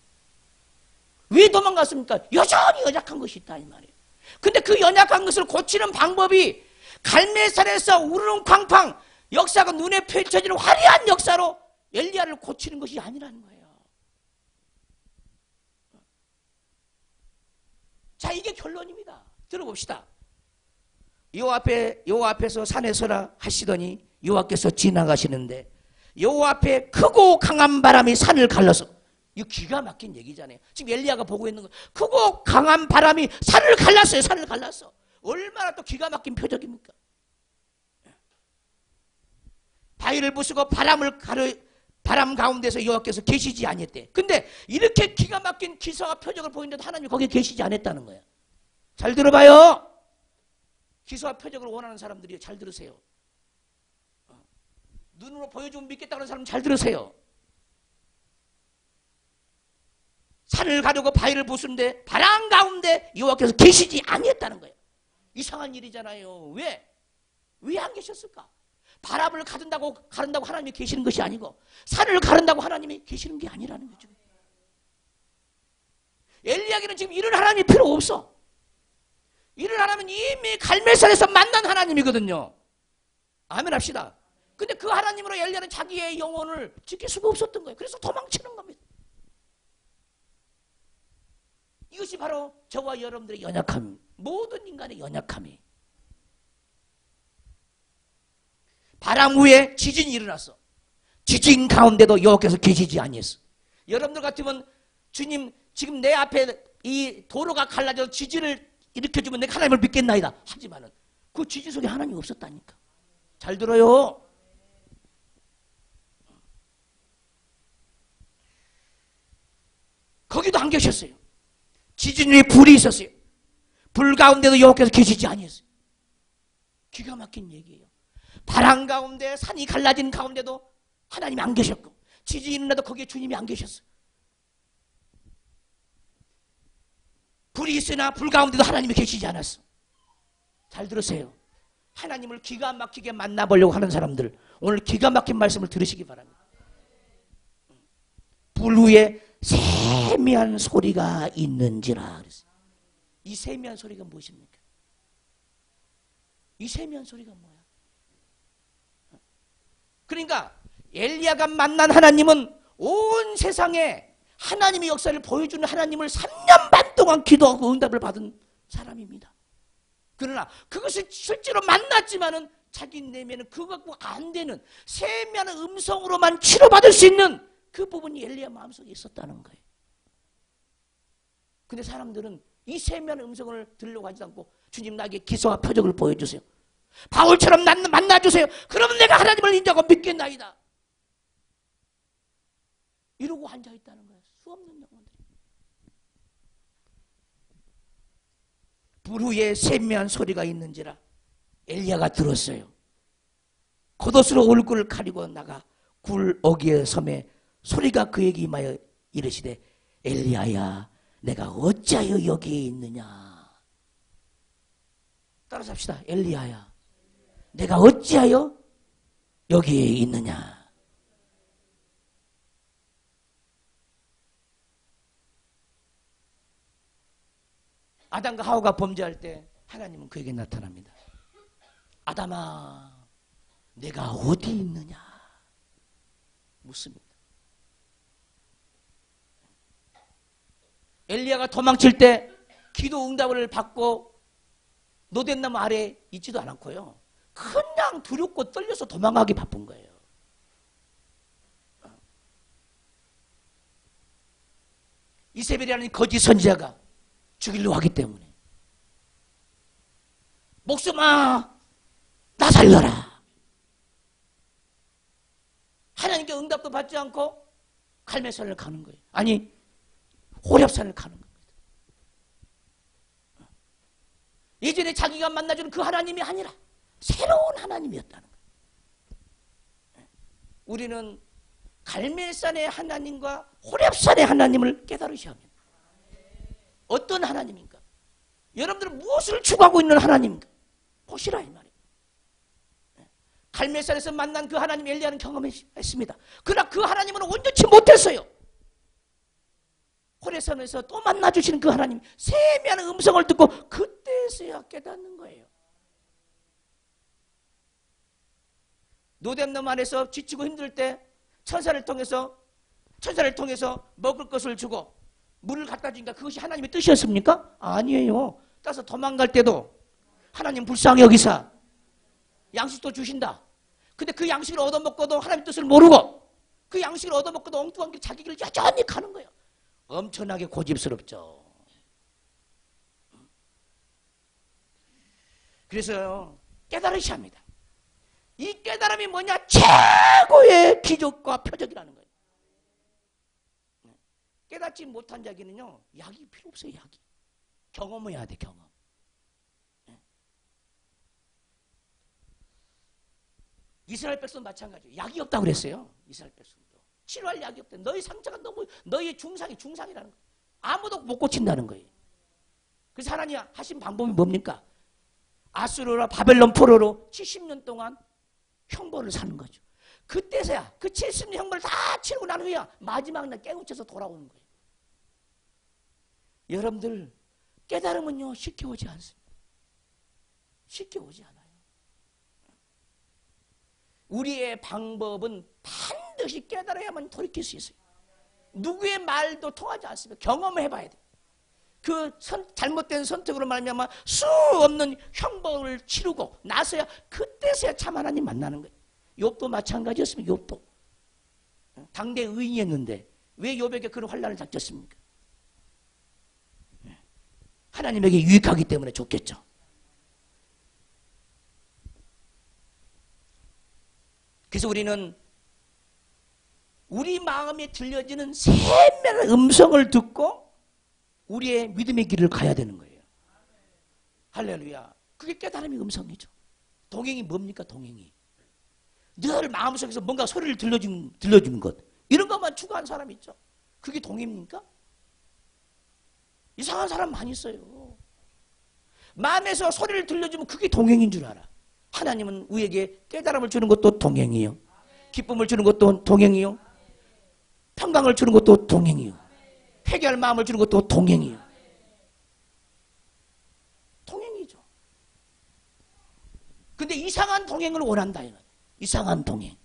왜 도망갔습니까? 여전히 연약한 것이 있다 이 말이에요. 근데 그 연약한 것을 고치는 방법이 갈멜산에서 우르릉 쾅쾅 역사가 눈에 펼쳐지는 화려한 역사로 엘리야를 고치는 것이 아니라는 거예요. 자, 이게 결론입니다. 들어봅시다. 여호와 앞에서 산에 서라 하시더니 여호와께서 지나가시는데 여호와 앞에 크고 강한 바람이 산을 갈라서, 이거 기가 막힌 얘기잖아요. 지금 엘리야가 보고 있는 거, 크고 강한 바람이 산을 갈랐어요. 산을 갈랐어. 얼마나 또 기가 막힌 표적입니까? 바위를 부수고 바람 가운데서 여호와께서 계시지 아니했대. 근데 이렇게 기가 막힌 기사와 표적을 보이는데도 하나님이 거기에 계시지 않았다는 거예요. 잘 들어봐요. 기사와 표적을 원하는 사람들이 잘 들으세요. 눈으로 보여주면 믿겠다는 사람 잘 들으세요. 산을 가르고 바위를 부수는데 바람 가운데 여호와께서 계시지 아니했다는 거예요. 이상한 일이잖아요. 왜 안 계셨을까? 바람을 가른다고 하나님이 계시는 것이 아니고 산을 가른다고 하나님이 계시는 게 아니라는 거죠. 엘리야에게는 지금 이런 하나님이 필요 없어. 이런 하나님은 이미 갈멜산에서 만난 하나님이거든요. 아멘 합시다. 근데 그 하나님으로 엘리야는 자기의 영혼을 지킬 수가 없었던 거예요. 그래서 도망치는 겁니다. 이것이 바로 저와 여러분들의 연약함, 모든 인간의 연약함이. 바람 위에 지진이 일어났어. 지진 가운데도 여호와께서 계시지 아니했어. 여러분들 같으면 주님 지금 내 앞에 이 도로가 갈라져서 지진을 일으켜주면 내가 하나님을 믿겠나이다 하지만은 그 지진 속에 하나님이 없었다니까. 잘 들어요. 거기도 안 계셨어요. 지진 위에 불이 있었어요. 불 가운데도 여호와께서 계시지 아니했어요. 기가 막힌 얘기예요. 바람 가운데 산이 갈라진 가운데도 하나님이 안 계셨고, 지진이 일어나도 거기에 주님이 안 계셨어요. 불이 있으나 불 가운데도 하나님이 계시지 않았어. 잘 들으세요. 하나님을 기가 막히게 만나보려고 하는 사람들, 오늘 기가 막힌 말씀을 들으시기 바랍니다. 불 위에 세미한 소리가 있는지라 그랬어요. 이 세미한 소리가 무엇입니까? 이 세미한 소리가 뭐야? 그러니까 엘리야가 만난 하나님은 온 세상에 하나님의 역사를 보여주는 하나님을 3년 반 동안 기도하고 응답을 받은 사람입니다. 그러나 그것을 실제로 만났지만은 자기 내면은 그거 갖고 안 되는 세미한 음성으로만 치료받을 수 있는 그 부분이 엘리야 마음속에 있었다는 거예요. 근데 사람들은 이 세미한 음성을 들으려고 하지 않고 주님 나에게 기사와 표적을 보여주세요. 바울처럼 난 만나주세요. 그러면 내가 하나님을 인정하고 믿겠나이다. 이러고 앉아있다는 거예요. 수없는 영혼들이. 불 위에 세미한 소리가 있는지라 엘리야가 들었어요. 겉옷으로 얼굴을 가리고 나가 굴 어귀에 섬에 소리가 그에게 임하여 이르시되 엘리야야 내가 어찌하여 여기에 있느냐. 따라서 합시다. 엘리야야 내가 어찌하여 여기에 있느냐. 아담과 하와가 범죄할 때 하나님은 그에게 나타납니다. 아담아, 내가 어디 있느냐 묻습니다. 엘리야가 도망칠 때 기도 응답을 받고 노덴나무 아래 있지도 않았고요. 그냥 두렵고 떨려서 도망가기 바쁜 거예요. 이세벨이라는 거짓 선지자가 죽이려고 하기 때문에 목숨아 나 살려라. 하나님께 응답도 받지 않고 갈멜산을 가는 거예요. 아니 호렙산을 가는 겁니다. 예전에 자기가 만나주는 그 하나님이 아니라 새로운 하나님이었다는 거예요. 우리는 갈멜산의 하나님과 호렙산의 하나님을 깨달으셔야 합니다. 어떤 하나님인가? 여러분들은 무엇을 추구하고 있는 하나님인가? 보시라 이 말이에요. 갈멜산에서 만난 그 하나님 엘리야는 경험했습니다. 그러나 그 하나님은 온전치 못했어요. 호렙산에서 또 만나주시는 그 하나님 세미한 음성을 듣고 그때서야 깨닫는 거예요. 노뎀나무 안에서 지치고 힘들 때 천사를 통해서 먹을 것을 주고 물을 갖다 주니까 그것이 하나님의 뜻이었습니까? 아니에요. 따라서 도망갈 때도 하나님 불쌍히 여기사 양식도 주신다. 근데 그 양식을 얻어먹고도 하나님 뜻을 모르고 그 양식을 얻어먹고도 엉뚱한 길 자기 길을 여전히 가는 거예요. 엄청나게 고집스럽죠. 그래서 깨달으셔야 합니다. 이 깨달음이 뭐냐? 최고의 기적과 표적이라는 거예요. 깨닫지 못한 자기는요, 약이 필요 없어요, 약이. 경험해야 돼, 경험. 이스라엘 백성 마찬가지예요. 약이 없다고 그랬어요, 이스라엘 백성도. 치료할 약이 없대. 너희 상처가 너무, 너희 중상이라는 거예요. 아무도 못 고친다는 거예요. 그래서 하나님 하신 방법이 뭡니까? 아수르나 바벨론 포로로 70년 동안 형벌을 사는 거죠. 그때서야 그 70년 형벌을 다 치르고 난 후에야 마지막 날 깨우쳐서 돌아오는 거예요. 여러분들 깨달음은요 쉽게 오지 않습니다. 쉽게 오지 않아요. 우리의 방법은 반드시 깨달아야만 돌이킬 수 있어요. 누구의 말도 통하지 않습니다. 경험을 해봐야 돼요. 그 잘못된 선택으로 말미암아 수 없는 형벌을 치르고 나서야 그때서야 참 하나님 만나는 거예요. 욥도 마찬가지였습니다. 욥도 당대 의인이었는데 왜 욥에게 그런 환난을 닥쳤습니까? 하나님에게 유익하기 때문에 좋겠죠. 그래서 우리는 우리 마음에 들려지는 세밀한 음성을 듣고 우리의 믿음의 길을 가야 되는 거예요. 할렐루야. 그게 깨달음의 음성이죠. 동행이 뭡니까? 동행이. 늘 마음속에서 뭔가 소리를 들려주는 것. 이런 것만 추구하는 사람이 있죠. 그게 동행입니까? 이상한 사람 많이 있어요. 마음에서 소리를 들려주면 그게 동행인 줄 알아. 하나님은 우리에게 깨달음을 주는 것도 동행이요. 기쁨을 주는 것도 동행이요. 평강을 주는 것도 동행이요. 회개할 마음을 주는 것도 동행이요. 동행이죠. 근데 이상한 동행을 원한다. 이상한 동행.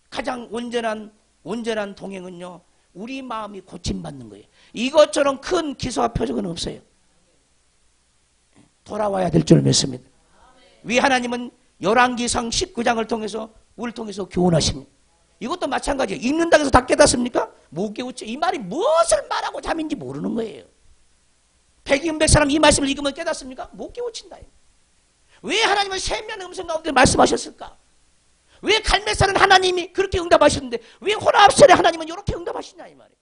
가장 온전한 동행은요. 우리 마음이 고침받는 거예요. 이것처럼 큰 기사와 표적은 없어요. 돌아와야 될 줄 믿습니다. 위 하나님은 열왕기상 19장을 통해서 우리를 통해서 교훈하십니다. 이것도 마찬가지예요. 읽는다고 해서 다 깨닫습니까? 못 깨우쳐. 이 말이 무엇을 말하고 잠인지 모르는 거예요. 백이은백 사람 이 말씀을 읽으면 깨닫습니까? 못 깨우친다. 왜 하나님은 세미한 음성 가운데 말씀하셨을까? 왜 갈멜산은 하나님이 그렇게 응답하셨는데 왜 호렙산의 하나님은 이렇게 응답하시냐 이 말이에요.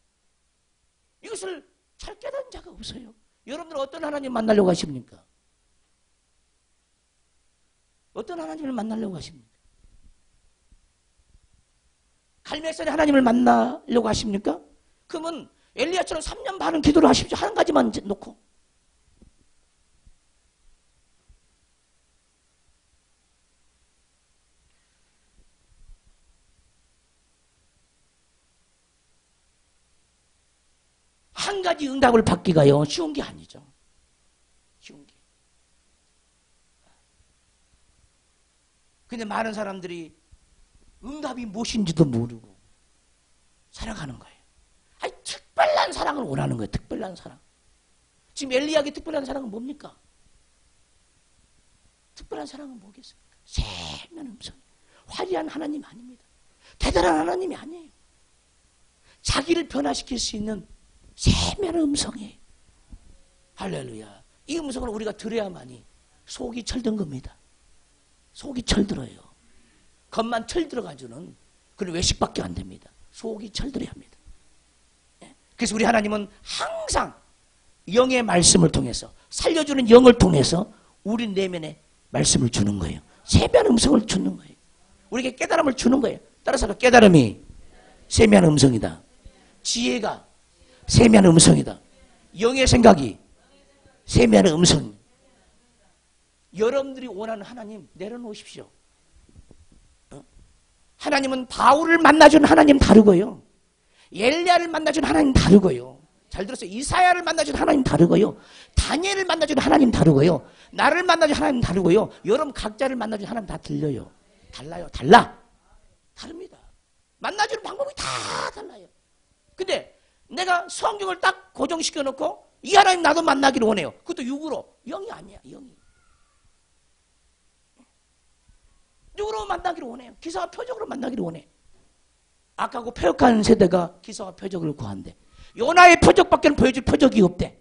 이것을 잘 깨닫는 자가 없어요. 여러분들은 어떤 하나님 만나려고 하십니까? 어떤 하나님을 만나려고 하십니까? 갈멜산의 하나님을 만나려고 하십니까? 그러면 엘리야처럼 3년 반은 기도를 하십시오. 한 가지만 놓고. 한 가지 응답을 받기가요 쉬운 게 아니죠. 쉬운 게. 근데 많은 사람들이 응답이 무엇인지도 모르고 살아가는 거예요. 아니, 특별한 사랑을 원하는 거예요. 특별한 사랑. 지금 엘리야에게 특별한 사랑은 뭡니까? 특별한 사랑은 뭐겠습니까? 세미한 음성. 화려한 하나님 아닙니다. 대단한 하나님이 아니에요. 자기를 변화시킬 수 있는 세미한 음성이에요. 할렐루야. 이 음성을 우리가 들어야만이 속이 철든 겁니다. 속이 철들어요. 겉만 철들어가지고는 그런 외식밖에 안 됩니다. 속이 철들어야 합니다. 그래서 우리 하나님은 항상 영의 말씀을 통해서 살려주는 영을 통해서 우리 내면에 말씀을 주는 거예요. 세미한 음성을 주는 거예요. 우리에게 깨달음을 주는 거예요. 따라서 깨달음이 세미한 음성이다. 지혜가 세미한 음성이다. 영의 생각이 세미한 음성. 여러분들이 원하는 하나님 내려놓으십시오. 하나님은 바울을 만나준 하나님 다르고요. 엘리야를 만나준 하나님 다르고요. 잘 들었어요. 이사야를 만나준 하나님 다르고요. 다니엘을 만나준 하나님 다르고요. 나를 만나준 하나님 다르고요. 여러분 각자를 만나준 하나님 다 들려요. 달라요. 달라. 다릅니다. 만나주는 방법이 다 달라요. 근데 내가 성경을 딱 고정시켜 놓고 이 하나님 나도 만나기를 원해요. 그것도 육으로. 영이 아니야. 영이. 육으로 만나기를 원해요. 기사와 표적으로 만나기를 원해. 아까 그 패역한 세대가 기사와 표적을 구한대. 요나의 표적밖에 보여줄 표적이 없대.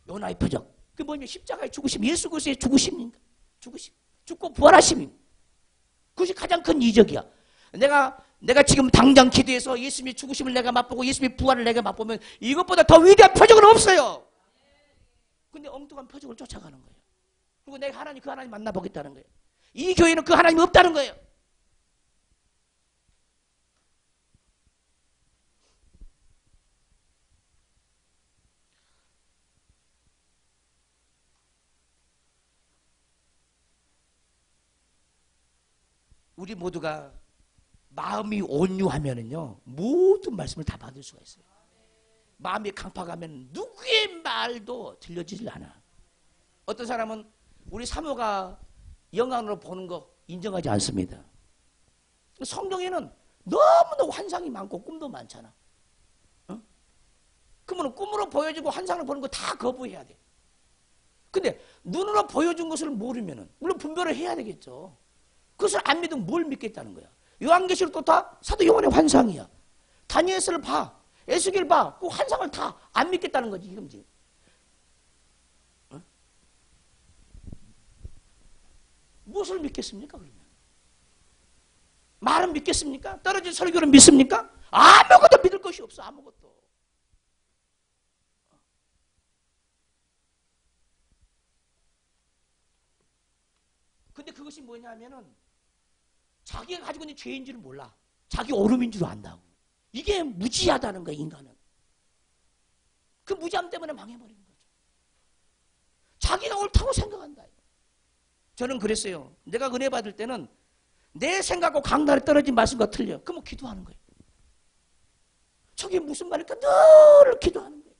요나의 표적. 그게 뭐냐면 십자가의 죽으심, 예수 그리스도의 죽으심인가? 죽으심. 죽고 부활하심인. 그것이 가장 큰 이적이야. 내가 지금 당장 기도해서 예수님의 죽으심을 내가 맛보고 예수님의 부활을 내가 맛보면 이것보다 더 위대한 표적은 없어요. 근데 엉뚱한 표적을 쫓아가는 거예요. 그리고 내가 하나님, 그 하나님 만나보겠다는 거예요. 이 교회는 그 하나님이 없다는 거예요. 우리 모두가 마음이 온유하면은요, 모든 말씀을 다 받을 수가 있어요. 마음이 강팍하면 누구의 말도 들려지질 않아. 어떤 사람은 우리 사모가 영광으로 보는 거 인정하지 않습니다. 성경에는 너무나 환상이 많고 꿈도 많잖아. 어? 그러면 꿈으로 보여주고 환상을 보는 거 다 거부해야 돼. 근데 눈으로 보여준 것을 모르면은 물론 분별을 해야 되겠죠. 그것을 안 믿으면 뭘 믿겠다는 거야. 요한계시록도 다 사도 요한의 환상이야. 다니엘서를 봐. 에스겔 봐. 그 환상을 다 안 믿겠다는 거지 지금. 어? 무엇을 믿겠습니까 그러면? 말은 믿겠습니까? 떨어진 설교는 믿습니까? 아무것도 믿을 것이 없어. 아무것도. 근데 그것이 뭐냐면은 자기가 가지고 있는 죄인 줄을 몰라. 자기 오름인 줄 안다고. 이게 무지하다는 거야, 인간은. 그 무지함 때문에 망해버리는 거죠. 자기가 옳다고 생각한다. 저는 그랬어요. 내가 은혜 받을 때는 내 생각과 강단에 떨어진 말씀과 틀려. 그럼 기도하는 거예요. 저게 무슨 말일까? 늘 기도하는 거예요.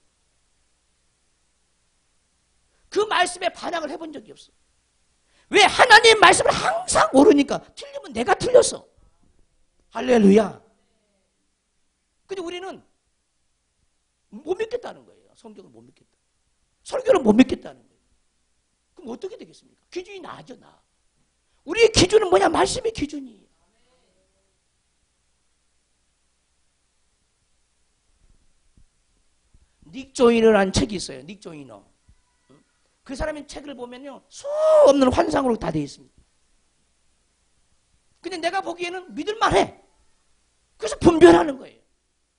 그 말씀에 반항을 해본 적이 없어. 왜? 하나님 말씀을 항상 모르니까. 틀리면 내가 틀렸어. 할렐루야. 근데 우리는 못 믿겠다는 거예요. 성경을 못 믿겠다. 설교를 못 믿겠다는 거예요. 그럼 어떻게 되겠습니까? 기준이 나죠, 나. 우리의 기준은 뭐냐? 말씀의 기준이에요. 닉 조이너라는 책이 있어요. 닉 조이너. 그 사람의 책을 보면요, 수 없는 환상으로 다 되어 있습니다. 근데 내가 보기에는 믿을만해. 그래서 분별하는 거예요.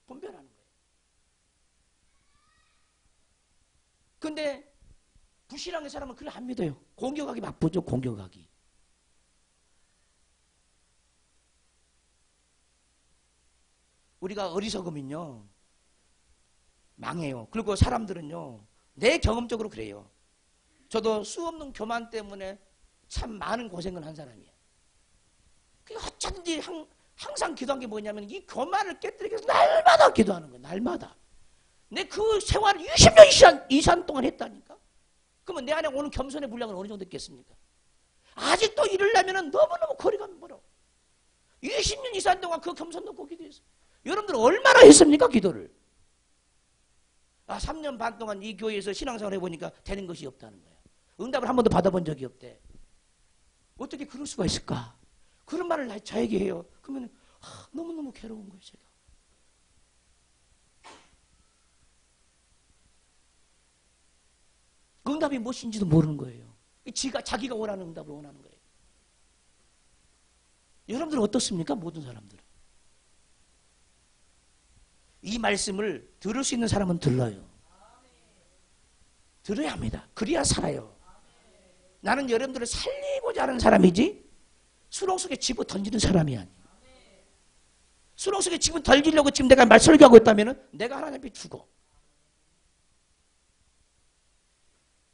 분별하는 거예요. 근데 불신앙의 사람은 그걸 안 믿어요. 공격하기 바쁘죠, 공격하기. 우리가 어리석으면요, 망해요. 그리고 사람들은요, 내 경험적으로 그래요. 저도 수 없는 교만 때문에 참 많은 고생을 한 사람이에요. 어쩌든지 항상 기도한 게 뭐냐면 이 교만을 깨뜨리기 위해서 날마다 기도하는 거예요. 날마다. 내 그 생활을 20년 이상 동안 했다니까. 그러면 내 안에 오는 겸손의 분량은 어느 정도 있겠습니까? 아직도 이러려면 너무너무 거리가 멀어. 20년 이상 동안 그 겸손 놓고 기도했어요. 여러분들 얼마나 했습니까, 기도를? 3년 반 동안 이 교회에서 신앙생활 해보니까 되는 것이 없다는 거예요. 응답을 한 번도 받아본 적이 없대. 어떻게 그럴 수가 있을까? 그런 말을 저에게 해요. 그러면 너무너무 괴로운 거예요, 제가. 응답이 무엇인지도 모르는 거예요. 자기가 원하는 응답을 원하는 거예요. 여러분들은 어떻습니까? 모든 사람들은. 이 말씀을 들을 수 있는 사람은 들러요. 들어야 합니다. 그래야 살아요. 나는 여러분들을 살리고자 하는 사람이지 수렁 속에 집어 던지는 사람이 아니에요. 수렁 속에 집어 던지려고 지금 내가 말 설교하고 있다면 내가 하나님 앞에 죽어.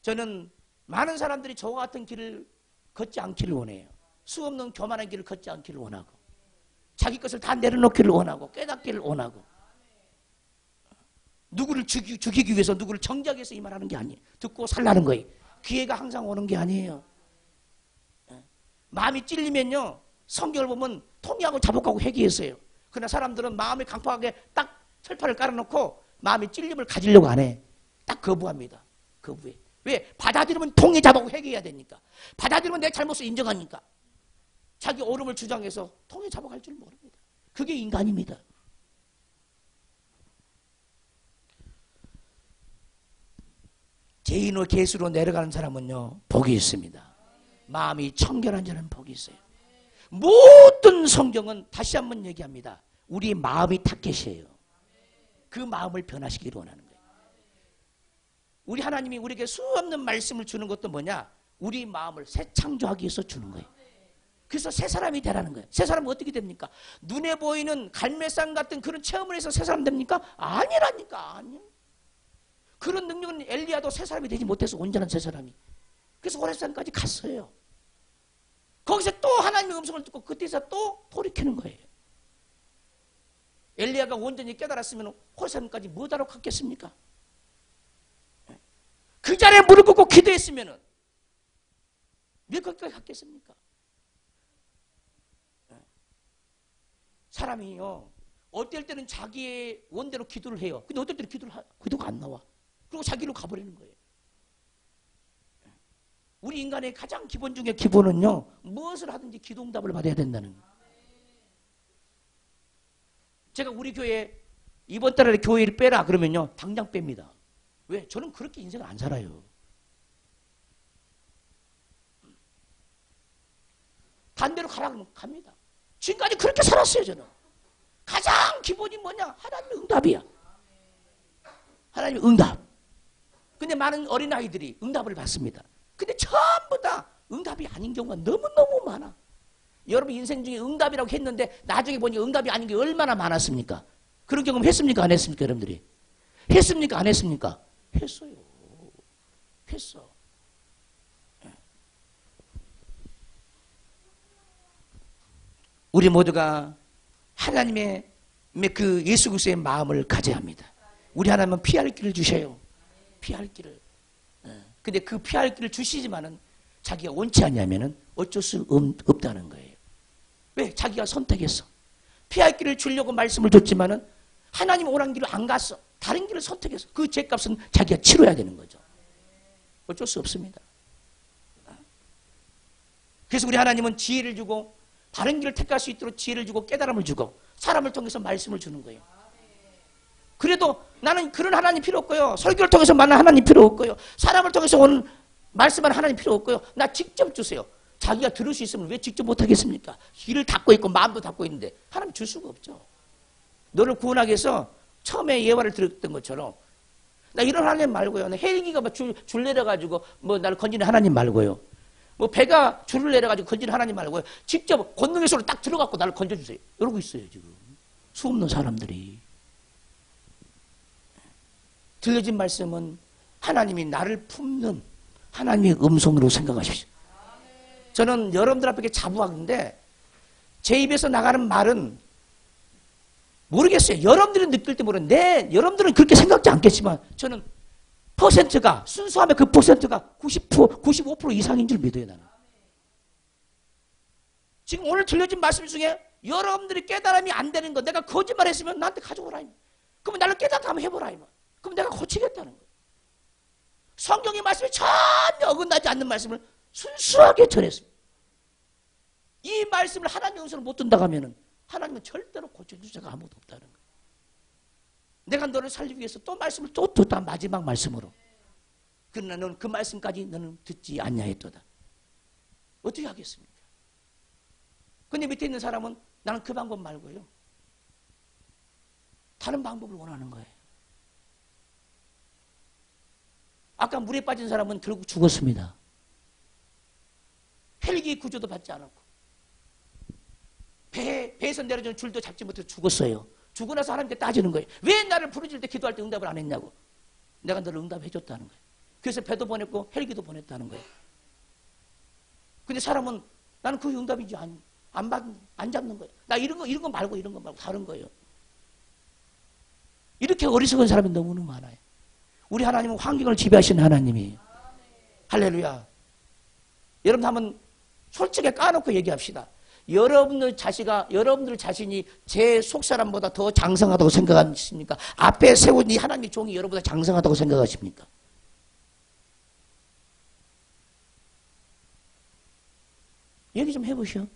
저는 많은 사람들이 저와 같은 길을 걷지 않기를 원해요. 수없는 교만한 길을 걷지 않기를 원하고 자기 것을 다 내려놓기를 원하고 깨닫기를 원하고 누구를 죽이기 위해서 누구를 정죄하기 위해서 이 말하는 게 아니에요. 듣고 살라는 거예요. 기회가 항상 오는 게 아니에요. 마음이 찔리면요 성경을 보면 통회하고 자복하고 회개했어요. 그러나 사람들은 마음이 강팍하게 딱 철판을 깔아놓고 마음이 찔림을 가지려고 안 해. 딱 거부합니다. 거부해. 왜? 받아들이면 통회 자복하고 회개해야 되니까. 받아들이면 내 잘못을 인정하니까. 자기 옳음을 주장해서 통회 자복할 줄 모릅니다. 그게 인간입니다. 죄인의 계수로 내려가는 사람은요 복이 있습니다. 마음이 청결한 자는 복이 있어요. 모든 성경은 다시 한번 얘기합니다. 우리 마음이 타겟이에요. 그 마음을 변화시키기를 원하는 거예요. 우리 하나님이 우리에게 수없는 말씀을 주는 것도 뭐냐? 우리 마음을 새 창조하기 위해서 주는 거예요. 그래서 새 사람이 되라는 거예요. 새 사람은 어떻게 됩니까? 눈에 보이는 갈매산 같은 그런 체험을 해서 새 사람 됩니까? 아니라니까. 아니요. 그런 능력은 엘리야도 새 사람이 되지 못해서 온전한 새 사람이. 그래서 호렙산까지 갔어요. 거기서 또 하나님의 음성을 듣고 그때서 또 돌이키는 거예요. 엘리야가 온전히 깨달았으면 호렙산까지 뭐하러 갔겠습니까? 그 자리에 무릎 꿇고 기도했으면 몇 거기까지 갔겠습니까? 사람이요 어떨 때는 자기의 원대로 기도를 해요. 근데 어떨 때는 기도가 안 나와. 그리고 자기로 가버리는 거예요. 우리 인간의 가장 기본 중에 기본은요 무엇을 하든지 기도 응답을 받아야 된다는 거예요. 제가 우리 교회 이번 달에 교회를 빼라 그러면요 당장 뺍니다. 왜? 저는 그렇게 인생을 안 살아요. 반대로 가라 그러면 갑니다. 지금까지 그렇게 살았어요. 저는 가장 기본이 뭐냐? 하나님의 응답이야. 하나님의 응답. 근데 많은 어린아이들이 응답을 받습니다. 근데 전부 다 응답이 아닌 경우가 너무너무 많아. 여러분 인생 중에 응답이라고 했는데 나중에 보니 응답이 아닌 게 얼마나 많았습니까? 그런 경험 했습니까? 안 했습니까? 여러분들이 했습니까? 안 했습니까? 했어요. 했어. 우리 모두가 하나님의 그 예수 그리스도의 마음을 가져야 합니다. 우리 하나님은 피할 길을 주셔요. 피할 길을. 근데 그 피할 길을 주시지만은 자기가 원치 않냐면은 어쩔 수 없다는 거예요. 왜? 자기가 선택했어. 피할 길을 주려고 말씀을 줬지만은 하나님 오란 길을 안 갔어. 다른 길을 선택했어. 그 죄값은 자기가 치러야 되는 거죠. 어쩔 수 없습니다. 그래서 우리 하나님은 지혜를 주고 바른 길을 택할 수 있도록 지혜를 주고 깨달음을 주고 사람을 통해서 말씀을 주는 거예요. 그래도 나는 그런 하나님 필요 없고요. 설교를 통해서 만난 하나님 필요 없고요. 사람을 통해서 오는 말씀하는 하나님 필요 없고요. 나 직접 주세요. 자기가 들을 수 있으면 왜 직접 못하겠습니까? 귀를 닫고 있고 마음도 닫고 있는데 하나님 줄 수가 없죠. 너를 구원하기 위해서 처음에 예화를 들었던 것처럼 나 이런 하나님 말고요. 헬기가 막 줄 내려가지고 뭐 나를 건지는 하나님 말고요. 뭐 배가 줄을 내려가지고 건지는 하나님 말고요. 직접 권능의 손으로 딱 들어갖고 나를 건져주세요. 이러고 있어요 지금. 수없는 사람들이. 들려진 말씀은 하나님이 나를 품는 하나님의 음성으로 생각하십시오. 저는 여러분들 앞에 자부하는데 제 입에서 나가는 말은 모르겠어요. 여러분들이 느낄 때 모르는데 여러분들은 그렇게 생각지 않겠지만 저는 퍼센트가, 순수하면 그 퍼센트가 90%, 95% 이상인 줄 믿어요, 나는. 지금 오늘 들려진 말씀 중에 여러분들이 깨달음이 안 되는 거, 내가 거짓말 했으면 나한테 가져오라. 그러면 나를 깨닫게 한번 해보라. 그럼 내가 고치겠다는 거예요. 성경의 말씀이 전혀 어긋나지 않는 말씀을 순수하게 전했습니다. 이 말씀을 하나님의 음성을 못 듣는다고 하면 하나님은 절대로 고쳐줄 자가 아무도 없다는 거예요. 내가 너를 살리기 위해서 또 말씀을 또 듣다, 마지막 말씀으로. 그러나 너는 그 말씀까지 너는 듣지 않냐 했도다. 어떻게 하겠습니까? 근데 밑에 있는 사람은 나는 그 방법 말고요, 다른 방법을 원하는 거예요. 아까 물에 빠진 사람은 결국 죽었습니다. 헬기 구조도 받지 않았고 배에서 내려준 줄도 잡지 못해서 죽었어요. 죽고 나서 하나님께 따지는 거예요. 왜 나를 부르실 때 기도할 때 응답을 안 했냐고. 내가 너를 응답해 줬다는 거예요. 그래서 배도 보냈고 헬기도 보냈다는 거예요. 근데 사람은 나는 그 응답인지 안 잡는 거예요. 나 이런 거 말고 다른 거예요. 이렇게 어리석은 사람이 너무너무 많아요. 우리 하나님은 환경을 지배하시는 하나님이에요. 할렐루야. 여러분 한번 솔직히 까놓고 얘기합시다. 여러분들 자신이 제 속사람보다 더 장성하다고 생각하십니까? 앞에 세운 이 하나님의 종이 여러분보다 장성하다고 생각하십니까? 얘기 좀 해보시오.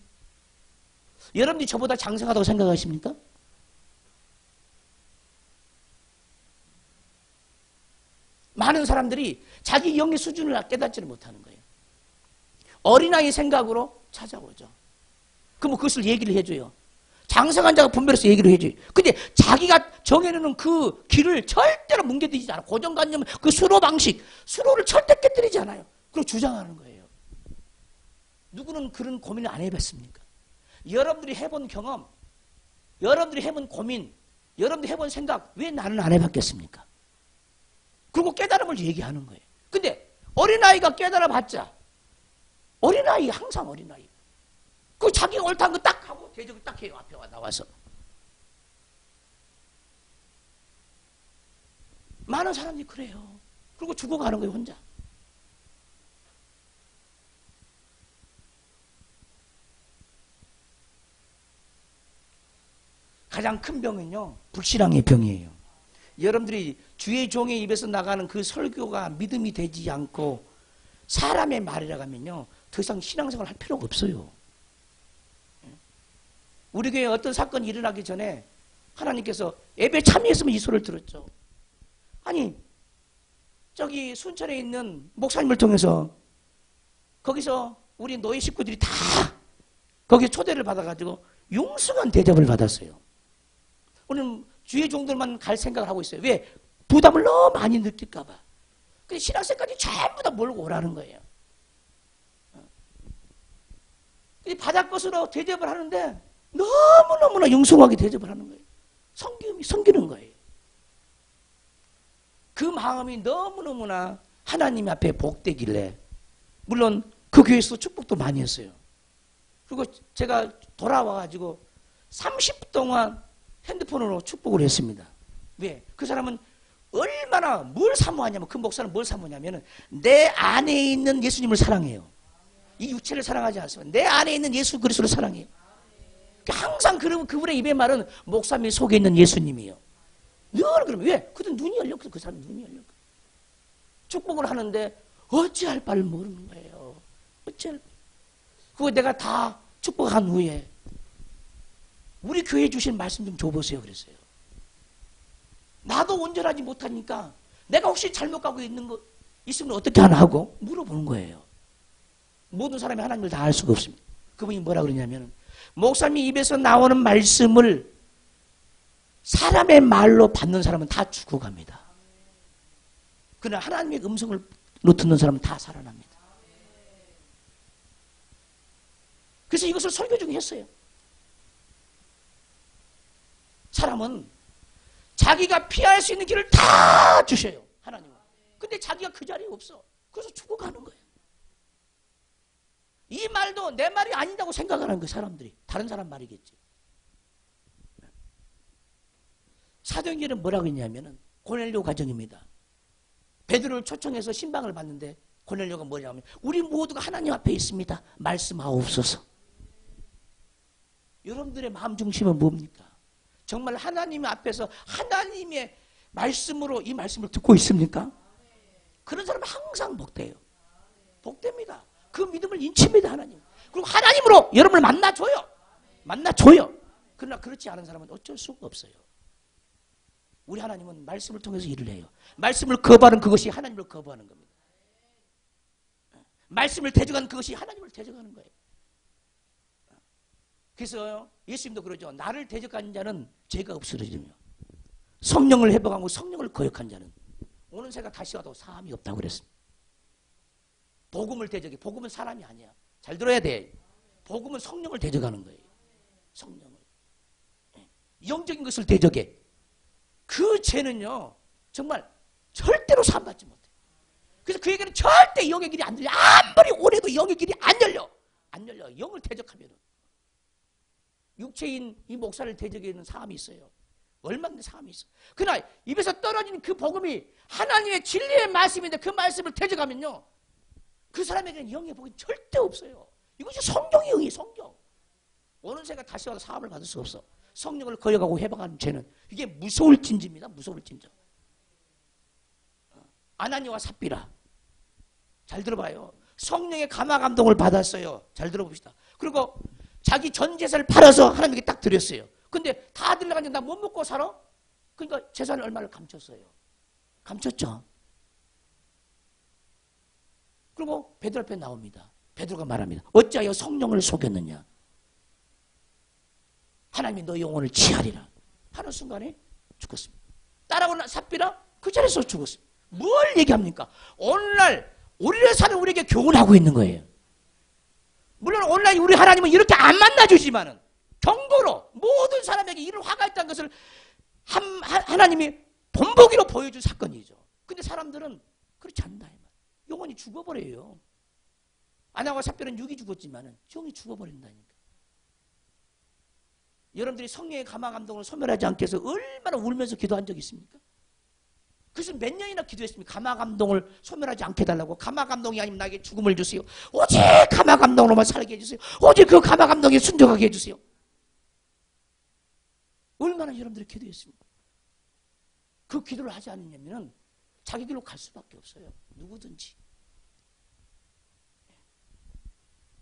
여러분들이 저보다 장성하다고 생각하십니까? 많은 사람들이 자기 영의 수준을 깨닫지를 못하는 거예요. 어린아이 생각으로 찾아오죠. 그럼 그것을 얘기를 해줘요. 장성한 자가 분별해서 얘기를 해줘요. 근데 자기가 정해놓은 그 길을 절대로 뭉개뜨리지 않아. 고정관념, 그 수로 방식, 수로를 절대 깨뜨리지 않아요. 그리고 주장하는 거예요. 누구는 그런 고민을 안 해봤습니까? 여러분들이 해본 경험, 여러분들이 해본 고민, 여러분들이 해본 생각, 왜 나는 안 해봤겠습니까? 그리고 깨달음을 얘기하는 거예요. 근데 어린아이가 깨달아봤자, 어린아이, 항상 어린아이. 그 자기 옳다는 거 딱 하고 대적을 딱 해요. 앞에 나와서. 많은 사람들이 그래요. 그리고 죽어가는 거예요, 혼자. 가장 큰 병은요, 불신앙의 병이에요. 여러분들이 주의 종의 입에서 나가는 그 설교가 믿음이 되지 않고 사람의 말이라 하면요, 더 이상 신앙생활 할 필요가 없어요. 우리 교회에 어떤 사건이 일어나기 전에 하나님께서 예배 참여했으면 이 소리를 들었죠. 아니, 저기 순천에 있는 목사님을 통해서 거기서 우리 노예 식구들이 다 거기에 초대를 받아가지고 융숭한 대접을 받았어요. 우리는 주의 종들만 갈 생각을 하고 있어요. 왜? 부담을 너무 많이 느낄까봐. 근데 신학생까지 전부 다 몰고 오라는 거예요. 근데 바닷것으로 대접을 하는데 너무너무나 융숭하게 대접을 하는 거예요. 섬기는 거예요. 그 마음이 너무너무나 하나님 앞에 복되길래, 물론 그 교회에서 축복도 많이 했어요. 그리고 제가 돌아와가지고 30분 동안 핸드폰으로 축복을 했습니다. 왜? 그 사람은 얼마나 뭘 사모하냐면, 그 목사는 뭘 사모하냐면 내 안에 있는 예수님을 사랑해요. 이 육체를 사랑하지 않습니다. 내 안에 있는 예수 그리스도를 사랑해요. 항상 그분의 입의 말은 목사님 속에 있는 예수님이에요. 늘 그러면 왜? 그때 눈이 열렸거든. 그 사람 눈이 열렸거든. 축복을 하는데 어찌할 바를 모르는 거예요. 어찌할 바. 그거 내가 다 축복한 후에 우리 교회에 주신 말씀 좀 줘보세요. 그랬어요. 나도 온전하지 못하니까 내가 혹시 잘못 가고 있는 거 있으면 어떻게 하나 하고 물어보는 거예요. 모든 사람이 하나님을 다 알 수가 없습니다. 그분이 뭐라 그러냐면, 목사님 입에서 나오는 말씀을 사람의 말로 받는 사람은 다 죽어갑니다. 그러나 하나님의 음성으로 듣는 사람은 다 살아납니다. 그래서 이것을 설교 중에 했어요. 사람은 자기가 피할 수 있는 길을 다 주셔요. 하나님은. 근데 자기가 그 자리에 없어. 그래서 죽어가는 거예요. 이 말도 내 말이 아니다고 생각하는 그 사람들이. 다른 사람 말이겠지. 사도행전은 뭐라고 했냐면은 고넬료 가정입니다. 베드로를 초청해서 신방을 받는데 고넬료가 뭐냐면 우리 모두가 하나님 앞에 있습니다. 말씀하옵소서. 여러분들의 마음 중심은 뭡니까? 정말 하나님 앞에서 하나님의 말씀으로 이 말씀을 듣고 있습니까? 그런 사람은 항상 복돼요. 복됩니다. 그 믿음을 인칩니다. 하나님. 그리고 하나님으로 여러분을 만나줘요. 만나줘요. 그러나 그렇지 않은 사람은 어쩔 수가 없어요. 우리 하나님은 말씀을 통해서 일을 해요. 말씀을 거부하는 그것이 하나님을 거부하는 겁니다. 말씀을 대적하는 그것이 하나님을 대적하는 거예요. 그래서 예수님도 그러죠. 나를 대적하는 자는 죄가 없으리며 성령을 회복하고 성령을 거역한 자는 오는 새가 다시 와도 사함이 없다고 그랬습니다. 복음을 대적해. 복음은 사람이 아니야. 잘 들어야 돼. 복음은 성령을 대적하는 거예요. 성령을. 영적인 것을 대적해. 그 죄는요 정말 절대로 사함받지 못해. 그래서 그에게는 절대 영의 길이 안 열려. 아무리 오래도 영의 길이 안 열려. 안 열려. 영을 대적하면은. 육체인 이 목사를 대적하는 사람이 있어요. 얼마나 사람이 있어. 그러나 입에서 떨어진 그 복음이 하나님의 진리의 말씀인데 그 말씀을 대적하면요 그 사람에게는 영의 복이 절대 없어요. 이것이 성령의 영이에요. 성령. 오는 새가 다시 와서 사함을 받을 수 없어. 성령을 거역하고 해방하는 죄는 이게 무서울 진지입니다. 무서울 진저. 아나니와 삽비라 잘 들어봐요. 성령의 감화 감동을 받았어요. 잘 들어봅시다. 그리고 자기 전 재산을 팔아서 하나님께 딱 드렸어요. 근데 다 들려가는데 나 못 먹고 살아? 그러니까 재산을 얼마를 감췄어요. 감췄죠. 그리고 베드로 앞에 나옵니다. 베드로가 말합니다. 어찌하여 성령을 속였느냐? 하나님이 너 영혼을 취하리라. 하는 순간에 죽었습니다. 따라오는 삽비라 그 자리에서 죽었습니다. 뭘 얘기합니까? 오늘날 우리를 사는 우리에게 교훈하고 있는 거예요. 물론 오늘날 우리 하나님은 이렇게 안 만나주지만은 경고로 모든 사람에게 이런 화가 있다는 것을 하나님이 본보기로 보여준 사건이죠. 근데 사람들은 그렇지 않다. 영혼이 죽어버려요. 아나와 삽비는 육이 죽었지만은 영이 죽어버린다니까. 여러분들이 성령의 감화 감동을 소멸하지 않게 해서 얼마나 울면서 기도한 적이 있습니까? 그래서 몇 년이나 기도했습니까? 감화 감동을 소멸하지 않게 해달라고. 감화 감동이 아니면 나에게 죽음을 주세요. 오직 감화 감동으로만 살게 해주세요. 오직 그 감화 감동에 순종하게 해주세요. 얼마나 여러분들이 기도했습니까? 그 기도를 하지 않으면 자기 길로 갈 수밖에 없어요. 누구든지.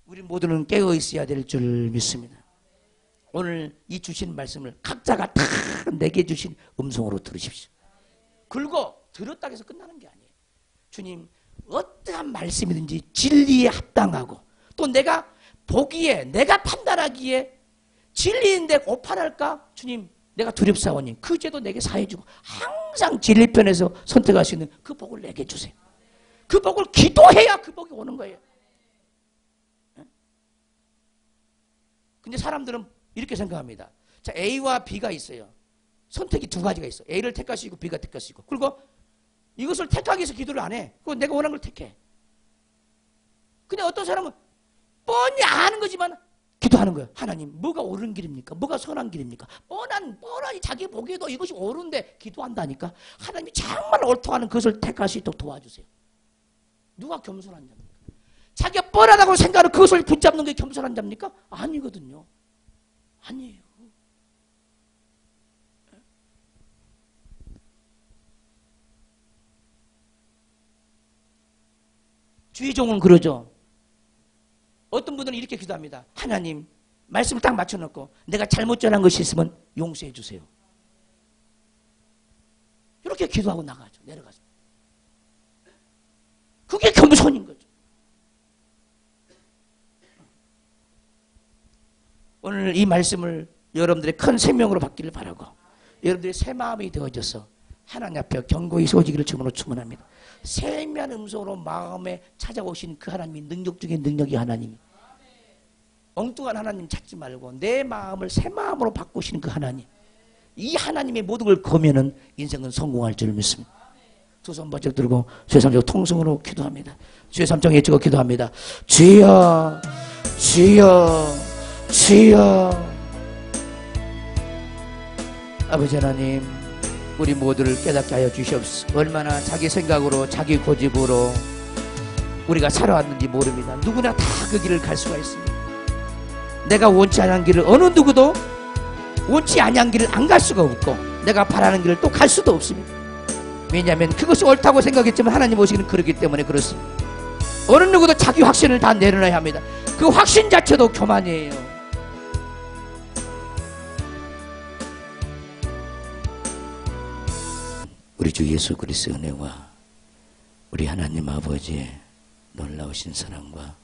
우리 모두는 깨어 있어야 될 줄 믿습니다. 오늘 이 주신 말씀을 각자가 다 내게 주신 음성으로 들으십시오. 그리고 들었다고 해서 끝나는 게 아니에요. 주님, 어떠한 말씀이든지 진리에 합당하고 또 내가 보기에 내가 판단하기에 진리인데 오판할까? 주님, 내가 두렵사오니 그 죄도 내게 사해주고 항상 진리편에서 선택할 수 있는 그 복을 내게 주세요. 그 복을 기도해야 그 복이 오는 거예요. 근데 사람들은 이렇게 생각합니다. 자, A와 B가 있어요. 선택이 두 가지가 있어. A를 택할 수 있고 B가 택할 수 있고. 그리고 이것을 택하기 위해서 기도를 안 해. 그리고 내가 원하는 걸 택해. 근데 어떤 사람은 뻔히 아는 거지만 기도하는 거예요. 하나님, 뭐가 옳은 길입니까? 뭐가 선한 길입니까? 뻔하니 자기 보기에도 이것이 옳은데 기도한다니까. 하나님이 정말 옳다고 하는 것을 택할 수 있도록 도와주세요. 누가 겸손한 자입니까? 자기가 뻔하다고 생각하는 그것을 붙잡는 게 겸손한 자입니까? 아니거든요. 아니에요. 주의종은 그러죠. 어떤 분들은 이렇게 기도합니다. 하나님, 말씀을 딱 맞춰놓고 내가 잘못 전한 것이 있으면 용서해 주세요. 이렇게 기도하고 나가죠. 내려가죠. 그게 겸손인 거죠. 오늘 이 말씀을 여러분들의 큰 생명으로 받기를 바라고 여러분들의 새 마음이 되어져서 하나님 앞에 견고히 서지기를 주문으로 축원합니다. 세미한 음성으로 마음에 찾아오신 그 하나님이 능력 중에 능력이 하나님. 엉뚱한 하나님 찾지 말고 내 마음을 새 마음으로 바꾸시는 그 하나님. 이 하나님의 모든 걸 거면은 인생은 성공할 줄 믿습니다. 두 손 번쩍 들고 주의 삼정 통성으로 기도합니다. 주의 삼정 외치고 기도합니다. 주여, 주여, 주여. 아버지 하나님, 우리 모두를 깨닫게 하여 주시옵소서. 얼마나 자기 생각으로 자기 고집으로 우리가 살아왔는지 모릅니다. 누구나 다 그 길을 갈 수가 있습니다. 내가 원치 않은 길을 어느 누구도 원치 않은 길을 안 갈 수가 없고 내가 바라는 길을 또 갈 수도 없습니다. 왜냐하면 그것이 옳다고 생각했지만 하나님 오시기는 그렇기 때문에 그렇습니다. 어느 누구도 자기 확신을 다 내려놔야 합니다. 그 확신 자체도 교만이에요. 우리 주 예수 그리스도의 은혜와 우리 하나님 아버지의 놀라우신 사랑과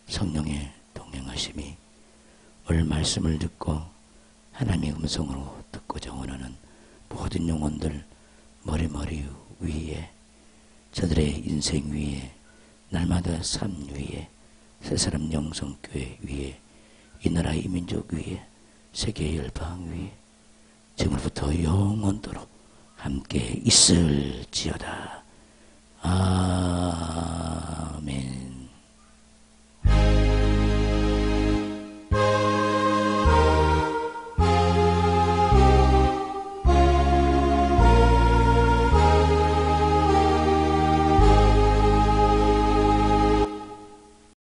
성령의 동행하심이 오늘 말씀을 듣고 하나님의 음성으로 듣고자 원하는 모든 영혼들 머리 위에 저들의 인생 위에 날마다 삶 위에 새사람 영성교회 위에 이 나라의 이민족 위에 세계 열방 위에 지금부터 영원토록 함께 있을지어다.